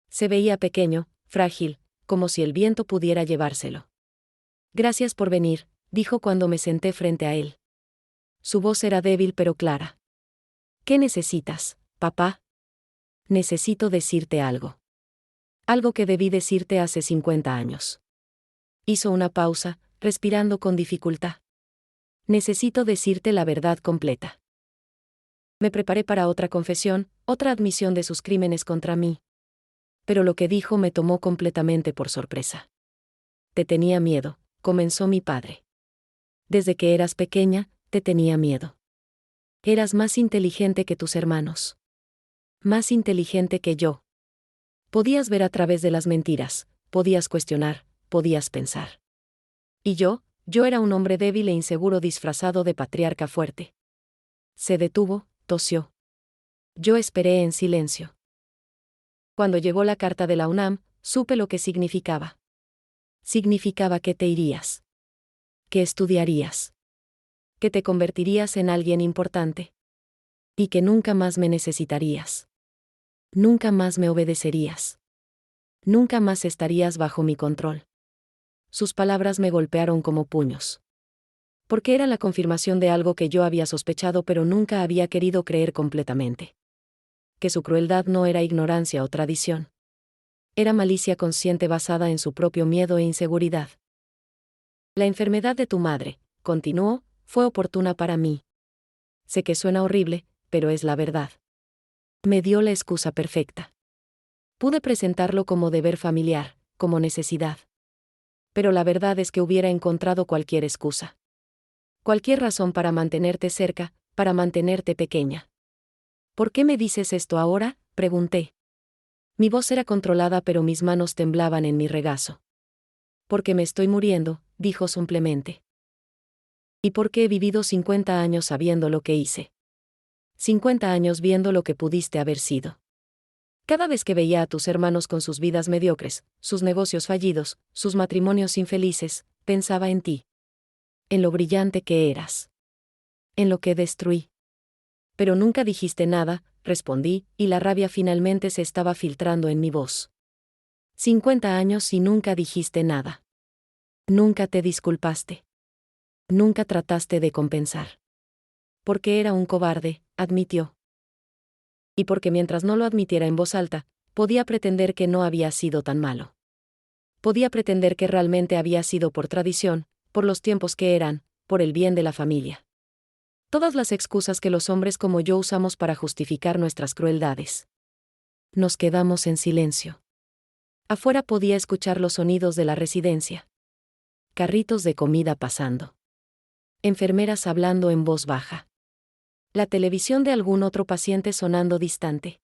A: Se veía pequeño, frágil, como si el viento pudiera llevárselo. Gracias por venir, dijo cuando me senté frente a él. Su voz era débil pero clara. ¿Qué necesitas, papá? Necesito decirte algo. Algo que debí decirte hace 50 años. Hizo una pausa, respirando con dificultad. Necesito decirte la verdad completa. Me preparé para otra confesión, otra admisión de sus crímenes contra mí. Pero lo que dijo me tomó completamente por sorpresa. Te tenía miedo, comenzó mi padre. Desde que eras pequeña, te tenía miedo. Eras más inteligente que tus hermanos. Más inteligente que yo. Podías ver a través de las mentiras, podías cuestionar, podías pensar. Y yo era un hombre débil e inseguro disfrazado de patriarca fuerte. Se detuvo, tosió. Yo esperé en silencio. Cuando llegó la carta de la UNAM, supe lo que significaba. Significaba que te irías. Que estudiarías. Que te convertirías en alguien importante. Y que nunca más me necesitarías. Nunca más me obedecerías. Nunca más estarías bajo mi control. Sus palabras me golpearon como puños. Porque era la confirmación de algo que yo había sospechado pero nunca había querido creer completamente. Que su crueldad no era ignorancia o tradición. Era malicia consciente basada en su propio miedo e inseguridad. La enfermedad de tu madre, continuó, fue oportuna para mí. Sé que suena horrible, pero es la verdad. Me dio la excusa perfecta. Pude presentarlo como deber familiar, como necesidad. Pero la verdad es que hubiera encontrado cualquier excusa. Cualquier razón para mantenerte cerca, para mantenerte pequeña. ¿Por qué me dices esto ahora?, pregunté. Mi voz era controlada pero mis manos temblaban en mi regazo. Porque me estoy muriendo, dijo simplemente. ¿Y por qué he vivido 50 años sabiendo lo que hice? 50 años viendo lo que pudiste haber sido. Cada vez que veía a tus hermanos con sus vidas mediocres, sus negocios fallidos, sus matrimonios infelices, pensaba en ti. En lo brillante que eras. En lo que destruí. Pero nunca dijiste nada, respondí, y la rabia finalmente se estaba filtrando en mi voz. 50 años y nunca dijiste nada. Nunca te disculpaste. Nunca trataste de compensar. Porque era un cobarde, admitió. Y porque mientras no lo admitiera en voz alta, podía pretender que no había sido tan malo. Podía pretender que realmente había sido por tradición, por los tiempos que eran, por el bien de la familia. Todas las excusas que los hombres como yo usamos para justificar nuestras crueldades. Nos quedamos en silencio. Afuera podía escuchar los sonidos de la residencia. Carritos de comida pasando. Enfermeras hablando en voz baja. La televisión de algún otro paciente sonando distante.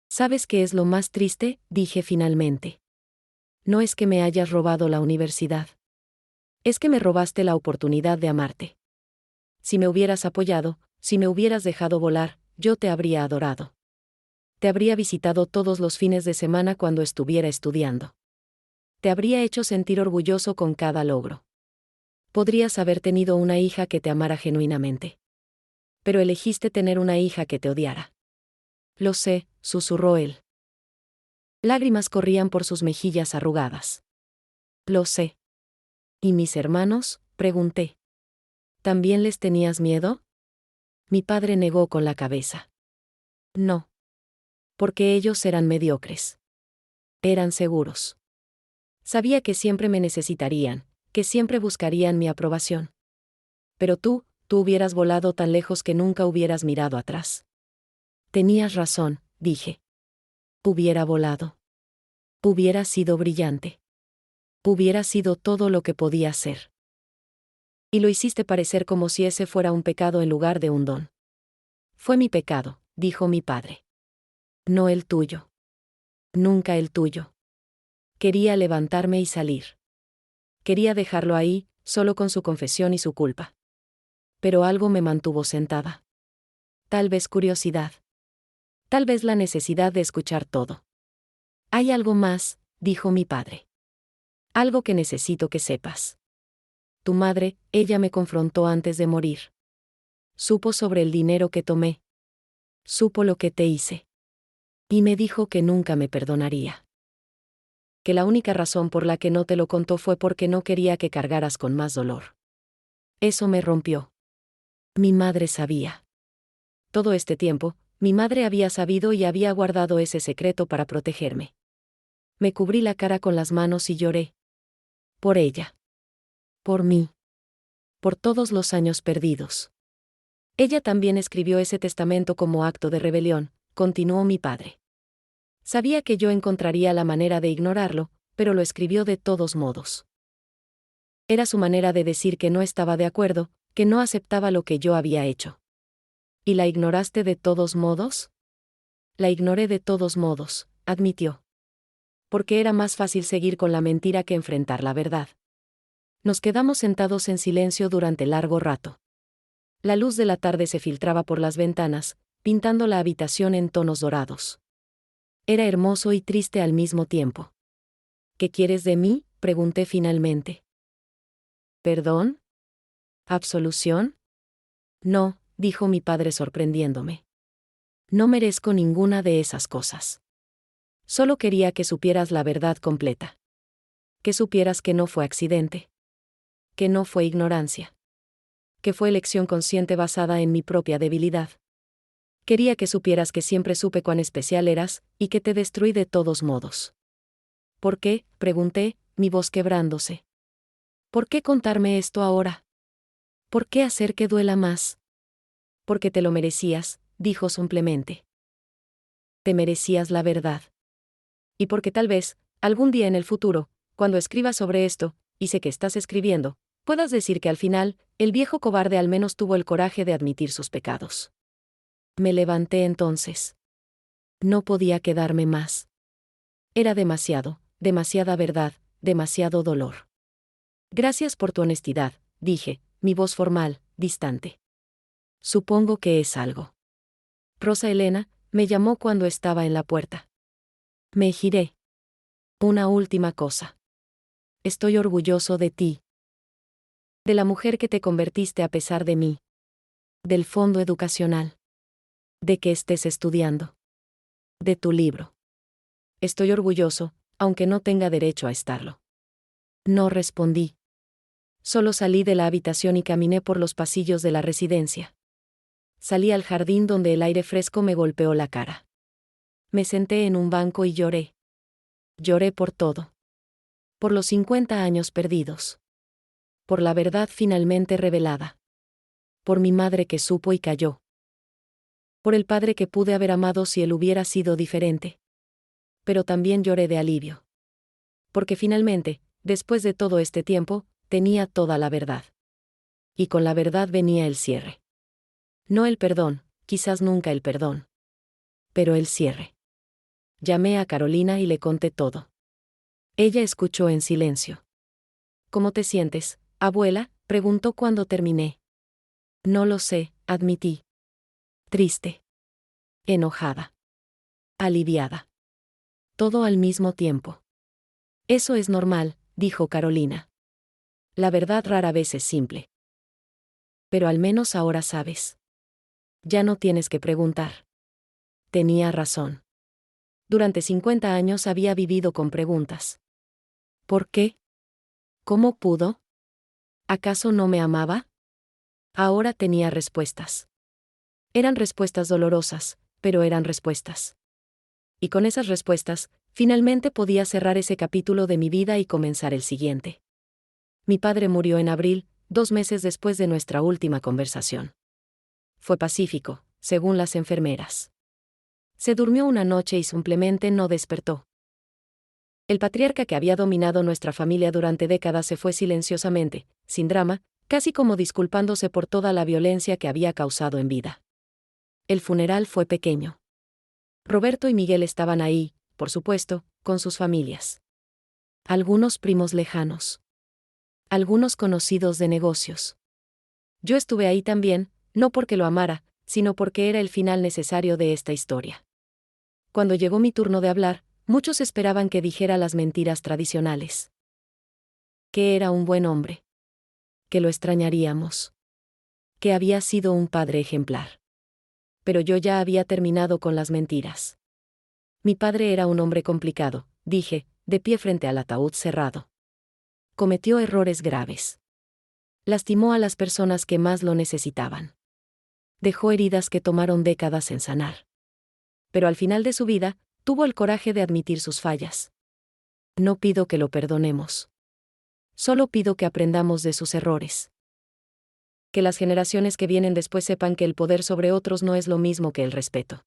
A: ¿Sabes qué es lo más triste?, dije finalmente. No es que me hayas robado la universidad. Es que me robaste la oportunidad de amarte. Si me hubieras apoyado, si me hubieras dejado volar, yo te habría adorado. Te habría visitado todos los fines de semana cuando estuviera estudiando. Te habría hecho sentir orgulloso con cada logro. Podrías haber tenido una hija que te amara genuinamente. Pero elegiste tener una hija que te odiara. Lo sé, susurró él. Lágrimas corrían por sus mejillas arrugadas. Lo sé. ¿Y mis hermanos?, pregunté. ¿También les tenías miedo? Mi padre negó con la cabeza. No. Porque ellos eran mediocres. Eran seguros. Sabía que siempre me necesitarían, que siempre buscarían mi aprobación. Pero tú hubieras volado tan lejos que nunca hubieras mirado atrás. Tenías razón, dije. Hubiera volado. Hubiera sido brillante. Hubiera sido todo lo que podía ser. Y lo hiciste parecer como si ese fuera un pecado en lugar de un don. Fue mi pecado, dijo mi padre. No el tuyo. Nunca el tuyo. Quería levantarme y salir. Quería dejarlo ahí, solo con su confesión y su culpa. Pero algo me mantuvo sentada. Tal vez curiosidad. Tal vez la necesidad de escuchar todo. Hay algo más, dijo mi padre. Algo que necesito que sepas. Tu madre, ella me confrontó antes de morir. Supo sobre el dinero que tomé. Supo lo que te hice. Y me dijo que nunca me perdonaría. Que la única razón por la que no te lo contó fue porque no quería que cargaras con más dolor. Eso me rompió. Mi madre sabía. Todo este tiempo, mi madre había sabido y había guardado ese secreto para protegerme. Me cubrí la cara con las manos y lloré. Por ella. Por mí. Por todos los años perdidos. Ella también escribió ese testamento como acto de rebelión, continuó mi padre. Sabía que yo encontraría la manera de ignorarlo, pero lo escribió de todos modos. Era su manera de decir que no estaba de acuerdo, que no aceptaba lo que yo había hecho. ¿Y la ignoraste de todos modos? La ignoré de todos modos, admitió. Porque era más fácil seguir con la mentira que enfrentar la verdad. Nos quedamos sentados en silencio durante largo rato. La luz de la tarde se filtraba por las ventanas, pintando la habitación en tonos dorados. Era hermoso y triste al mismo tiempo. ¿Qué quieres de mí?, pregunté finalmente. ¿Perdón? ¿Absolución? No, dijo mi padre sorprendiéndome. No merezco ninguna de esas cosas. Solo quería que supieras la verdad completa. Que supieras que no fue accidente. Que no fue ignorancia. Que fue elección consciente basada en mi propia debilidad. Quería que supieras que siempre supe cuán especial eras, y que te destruí de todos modos. ¿Por qué?, pregunté, mi voz quebrándose. ¿Por qué contarme esto ahora? ¿Por qué hacer que duela más? Porque te lo merecías, dijo simplemente. Te merecías la verdad. Y porque tal vez, algún día en el futuro, cuando escribas sobre esto, y sé que estás escribiendo, puedas decir que al final, el viejo cobarde al menos tuvo el coraje de admitir sus pecados. Me levanté entonces. No podía quedarme más. Era demasiado, demasiada verdad, demasiado dolor. Gracias por tu honestidad, dije, mi voz formal, distante. Supongo que es algo. Rosa Elena me llamó cuando estaba en la puerta. Me giré. Una última cosa. Estoy orgulloso de ti. De la mujer que te convertiste a pesar de mí. Del fondo educacional. De que estés estudiando. De tu libro. Estoy orgulloso, aunque no tenga derecho a estarlo. No respondí. Solo salí de la habitación y caminé por los pasillos de la residencia. Salí al jardín donde el aire fresco me golpeó la cara. Me senté en un banco y lloré. Lloré por todo. Por los 50 años perdidos. Por la verdad finalmente revelada. Por mi madre que supo y calló. Por el padre que pude haber amado si él hubiera sido diferente. Pero también lloré de alivio. Porque finalmente, después de todo este tiempo, tenía toda la verdad. Y con la verdad venía el cierre. No el perdón, quizás nunca el perdón. Pero el cierre. Llamé a Carolina y le conté todo. Ella escuchó en silencio. ¿Cómo te sientes, abuela?, preguntó cuando terminé. No lo sé, admití. Triste. Enojada. aliviada. Todo al mismo tiempo. Eso es normal, dijo Carolina. La verdad rara vez es simple. Pero al menos ahora sabes. Ya no tienes que preguntar. Tenía razón. Durante 50 años había vivido con preguntas. ¿Por qué? ¿Cómo pudo? ¿Acaso no me amaba? Ahora tenía respuestas. Eran respuestas dolorosas, pero eran respuestas. Y con esas respuestas, finalmente podía cerrar ese capítulo de mi vida y comenzar el siguiente. Mi padre murió en abril, 2 meses después de nuestra última conversación. Fue pacífico, según las enfermeras. Se durmió una noche y simplemente no despertó. El patriarca que había dominado nuestra familia durante décadas se fue silenciosamente, sin drama, casi como disculpándose por toda la violencia que había causado en vida. El funeral fue pequeño. Roberto y Miguel estaban ahí, por supuesto, con sus familias. Algunos primos lejanos. Algunos conocidos de negocios. Yo estuve ahí también, no porque lo amara, sino porque era el final necesario de esta historia. Cuando llegó mi turno de hablar, muchos esperaban que dijera las mentiras tradicionales. Que era un buen hombre. Que lo extrañaríamos. Que había sido un padre ejemplar. Pero yo ya había terminado con las mentiras. Mi padre era un hombre complicado, dije, de pie frente al ataúd cerrado. Cometió errores graves. Lastimó a las personas que más lo necesitaban. Dejó heridas que tomaron décadas en sanar. Pero al final de su vida, tuvo el coraje de admitir sus fallas. No pido que lo perdonemos. Solo pido que aprendamos de sus errores. Que las generaciones que vienen después sepan que el poder sobre otros no es lo mismo que el respeto.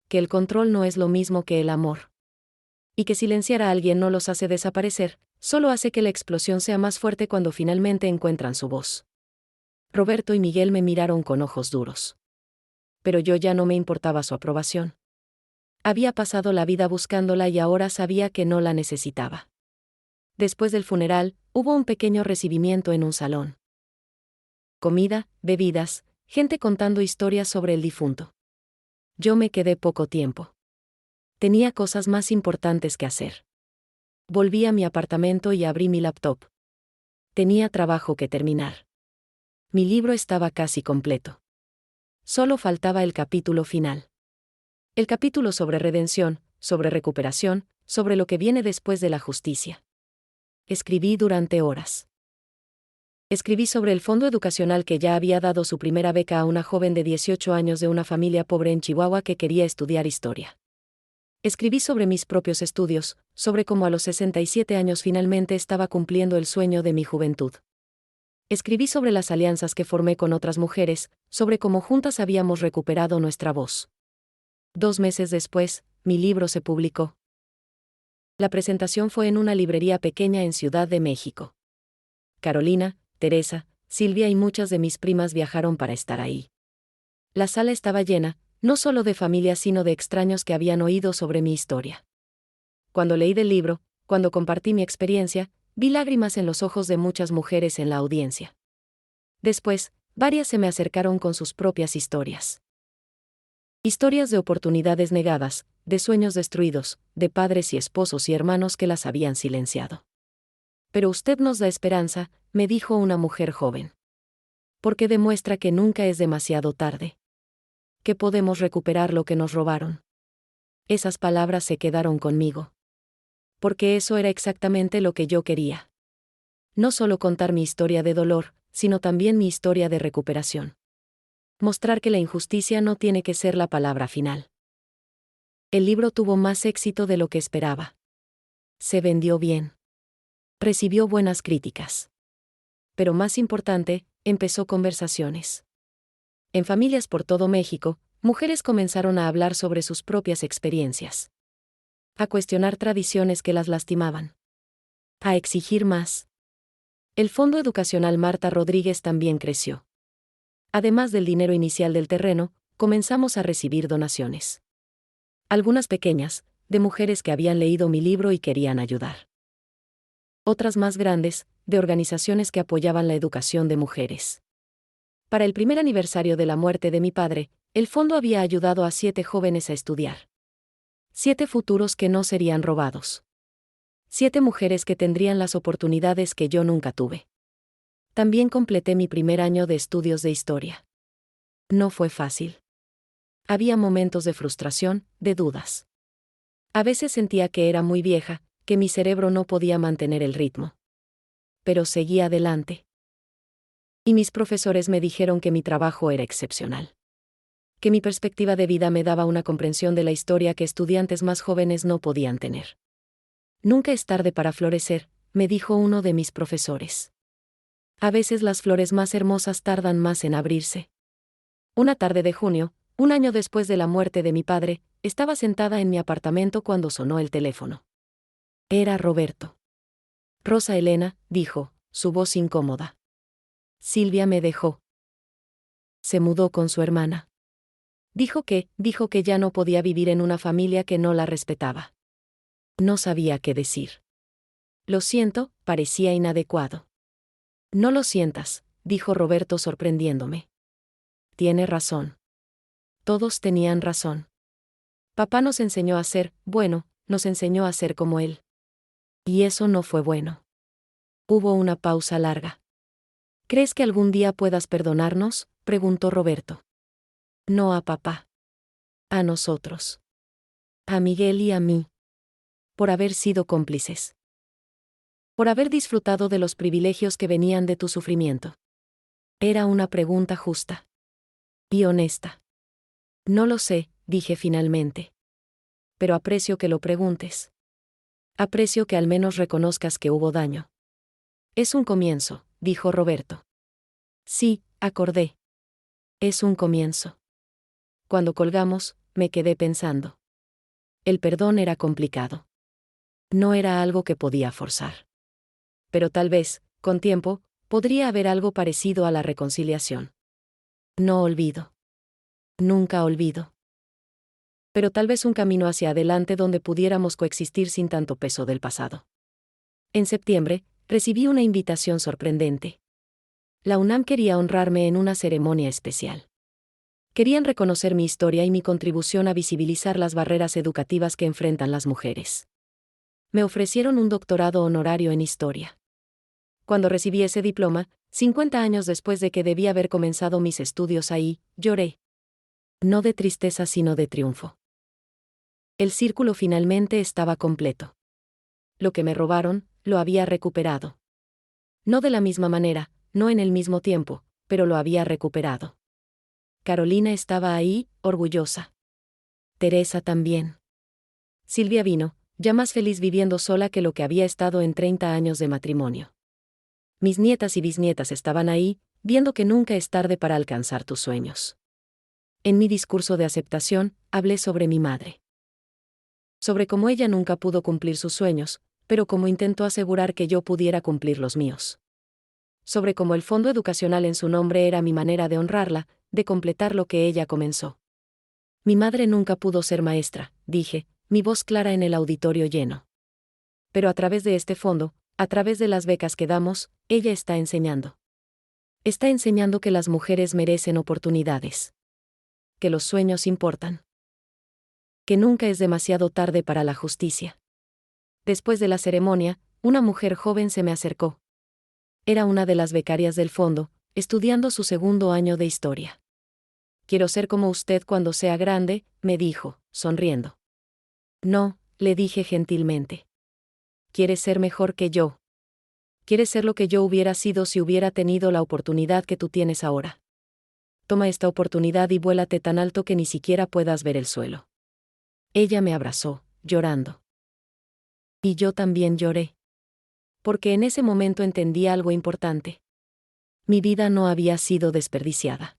A: Que el control no es lo mismo que el amor. Y que silenciar a alguien no los hace desaparecer, solo hace que la explosión sea más fuerte cuando finalmente encuentran su voz. Roberto y Miguel me miraron con ojos duros. Pero yo ya no me importaba su aprobación. Había pasado la vida buscándola y ahora sabía que no la necesitaba. Después del funeral, hubo un pequeño recibimiento en un salón. Comida, bebidas, gente contando historias sobre el difunto. Yo me quedé poco tiempo. Tenía cosas más importantes que hacer. Volví a mi apartamento y abrí mi laptop. Tenía trabajo que terminar. Mi libro estaba casi completo. Solo faltaba el capítulo final. El capítulo sobre redención, sobre recuperación, sobre lo que viene después de la justicia. Escribí durante horas. Escribí sobre el fondo educacional que ya había dado su primera beca a una joven de 18 años de una familia pobre en Chihuahua que quería estudiar historia. Escribí sobre mis propios estudios, sobre cómo a los 67 años finalmente estaba cumpliendo el sueño de mi juventud. Escribí sobre las alianzas que formé con otras mujeres, sobre cómo juntas habíamos recuperado nuestra voz. 2 meses después, mi libro se publicó. La presentación fue en una librería pequeña en Ciudad de México. Carolina, Teresa, Silvia y muchas de mis primas viajaron para estar ahí. La sala estaba llena, no solo de familias sino de extraños que habían oído sobre mi historia. Cuando leí del libro, cuando compartí mi experiencia, vi lágrimas en los ojos de muchas mujeres en la audiencia. Después, varias se me acercaron con sus propias historias. Historias de oportunidades negadas, de sueños destruidos, de padres y esposos y hermanos que las habían silenciado. Pero usted nos da esperanza, me dijo una mujer joven. Porque demuestra que nunca es demasiado tarde. Que podemos recuperar lo que nos robaron. Esas palabras se quedaron conmigo. Porque eso era exactamente lo que yo quería. No solo contar mi historia de dolor, sino también mi historia de recuperación. Mostrar que la injusticia no tiene que ser la palabra final. El libro tuvo más éxito de lo que esperaba. Se vendió bien. Recibió buenas críticas. Pero más importante, empezó conversaciones. En familias por todo México, mujeres comenzaron a hablar sobre sus propias experiencias. A cuestionar tradiciones que las lastimaban. A exigir más. El Fondo Educacional Marta Rodríguez también creció. Además del dinero inicial del terreno, comenzamos a recibir donaciones. Algunas pequeñas, de mujeres que habían leído mi libro y querían ayudar. Otras más grandes, de organizaciones que apoyaban la educación de mujeres. Para el primer aniversario de la muerte de mi padre, el fondo había ayudado a 7 jóvenes a estudiar. 7 futuros que no serían robados. 7 mujeres que tendrían las oportunidades que yo nunca tuve. También completé mi primer año de estudios de historia. No fue fácil. Había momentos de frustración, de dudas. A veces sentía que era muy vieja, que mi cerebro no podía mantener el ritmo. Pero seguí adelante. Y mis profesores me dijeron que mi trabajo era excepcional. Que mi perspectiva de vida me daba una comprensión de la historia que estudiantes más jóvenes no podían tener. Nunca es tarde para florecer, me dijo uno de mis profesores. A veces las flores más hermosas tardan más en abrirse. Una tarde de junio, un año después de la muerte de mi padre, estaba sentada en mi apartamento cuando sonó el teléfono. Era Roberto. Rosa Elena, dijo, su voz incómoda. Silvia me dejó. Se mudó con su hermana. Dijo que ya no podía vivir en una familia que no la respetaba. No sabía qué decir. Lo siento, parecía inadecuado. No lo sientas, dijo Roberto sorprendiéndome. Tiene razón. Todos tenían razón. Papá nos enseñó a ser, bueno, nos enseñó a ser como él. Y eso no fue bueno. Hubo una pausa larga. ¿Crees que algún día puedas perdonarnos?, preguntó Roberto. No a papá. A nosotros. A Miguel y a mí. Por haber sido cómplices. Por haber disfrutado de los privilegios que venían de tu sufrimiento. Era una pregunta justa. Y honesta. No lo sé, dije finalmente. Pero aprecio que lo preguntes. Aprecio que al menos reconozcas que hubo daño. Es un comienzo, dijo Roberto. Sí, acordé. Es un comienzo. Cuando colgamos, me quedé pensando. El perdón era complicado. No era algo que podía forzar. Pero tal vez, con tiempo, podría haber algo parecido a la reconciliación. No olvido. Nunca olvido. Pero tal vez un camino hacia adelante donde pudiéramos coexistir sin tanto peso del pasado. En septiembre, recibí una invitación sorprendente. La UNAM quería honrarme en una ceremonia especial. Querían reconocer mi historia y mi contribución a visibilizar las barreras educativas que enfrentan las mujeres. Me ofrecieron un doctorado honorario en historia. Cuando recibí ese diploma, 50 años después de que debía haber comenzado mis estudios ahí, lloré. No de tristeza sino de triunfo. El círculo finalmente estaba completo. Lo que me robaron, lo había recuperado. No de la misma manera, no en el mismo tiempo, pero lo había recuperado. Carolina estaba ahí, orgullosa. Teresa también. Silvia vino, ya más feliz viviendo sola que lo que había estado en 30 años de matrimonio. Mis nietas y bisnietas estaban ahí, viendo que nunca es tarde para alcanzar tus sueños. En mi discurso de aceptación, hablé sobre mi madre. Sobre cómo ella nunca pudo cumplir sus sueños, pero cómo intentó asegurar que yo pudiera cumplir los míos. Sobre cómo el fondo educacional en su nombre era mi manera de honrarla, de completar lo que ella comenzó. Mi madre nunca pudo ser maestra, dije, mi voz clara en el auditorio lleno. Pero a través de este fondo, a través de las becas que damos, ella está enseñando. Está enseñando que las mujeres merecen oportunidades. Que los sueños importan. Que nunca es demasiado tarde para la justicia. Después de la ceremonia, una mujer joven se me acercó. Era una de las becarias del fondo, estudiando su segundo año de historia. Quiero ser como usted cuando sea grande, me dijo, sonriendo. No, le dije gentilmente. ¿Quieres ser mejor que yo? ¿Quieres ser lo que yo hubiera sido si hubiera tenido la oportunidad que tú tienes ahora? Toma esta oportunidad y vuélate tan alto que ni siquiera puedas ver el suelo. Ella me abrazó, llorando. Y yo también lloré. Porque en ese momento entendí algo importante. Mi vida no había sido desperdiciada.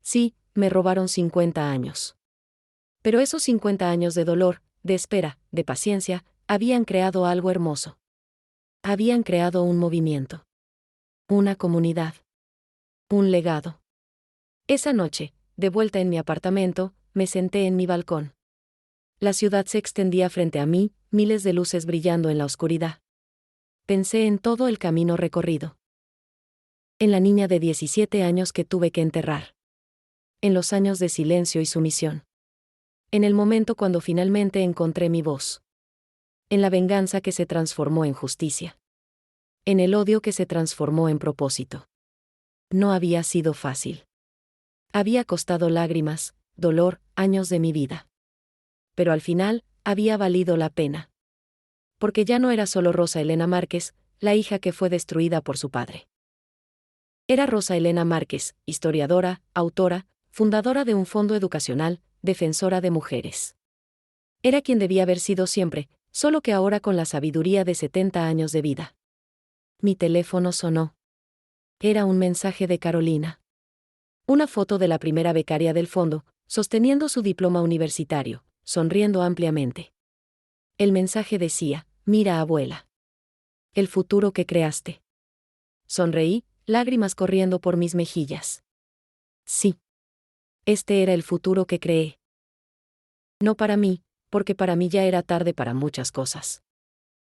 A: Sí, me robaron 50 años. Pero esos 50 años de dolor, de espera, de paciencia, habían creado algo hermoso. Habían creado un movimiento. Una comunidad. Un legado. Esa noche, de vuelta en mi apartamento, me senté en mi balcón. La ciudad se extendía frente a mí, miles de luces brillando en la oscuridad. Pensé en todo el camino recorrido. En la niña de 17 años que tuve que enterrar. En los años de silencio y sumisión. En el momento cuando finalmente encontré mi voz. En la venganza que se transformó en justicia. En el odio que se transformó en propósito. No había sido fácil. Había costado lágrimas, dolor, años de mi vida. Pero al final, había valido la pena. Porque ya no era solo Rosa Elena Márquez, la hija que fue destruida por su padre. Era Rosa Elena Márquez, historiadora, autora, fundadora de un fondo educacional, defensora de mujeres. Era quien debía haber sido siempre, solo que ahora con la sabiduría de 70 años de vida. Mi teléfono sonó. Era un mensaje de Carolina. Una foto de la primera becaria del fondo, sosteniendo su diploma universitario, sonriendo ampliamente. El mensaje decía: mira, abuela. El futuro que creaste. Sonreí, lágrimas corriendo por mis mejillas. Sí. Este era el futuro que creé. No para mí, porque para mí ya era tarde para muchas cosas.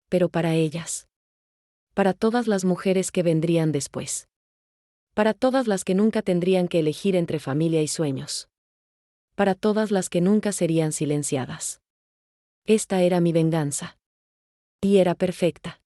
A: Pero para ellas. Para todas las mujeres que vendrían después. Para todas las que nunca tendrían que elegir entre familia y sueños. Para todas las que nunca serían silenciadas. Esta era mi venganza. Y era perfecta.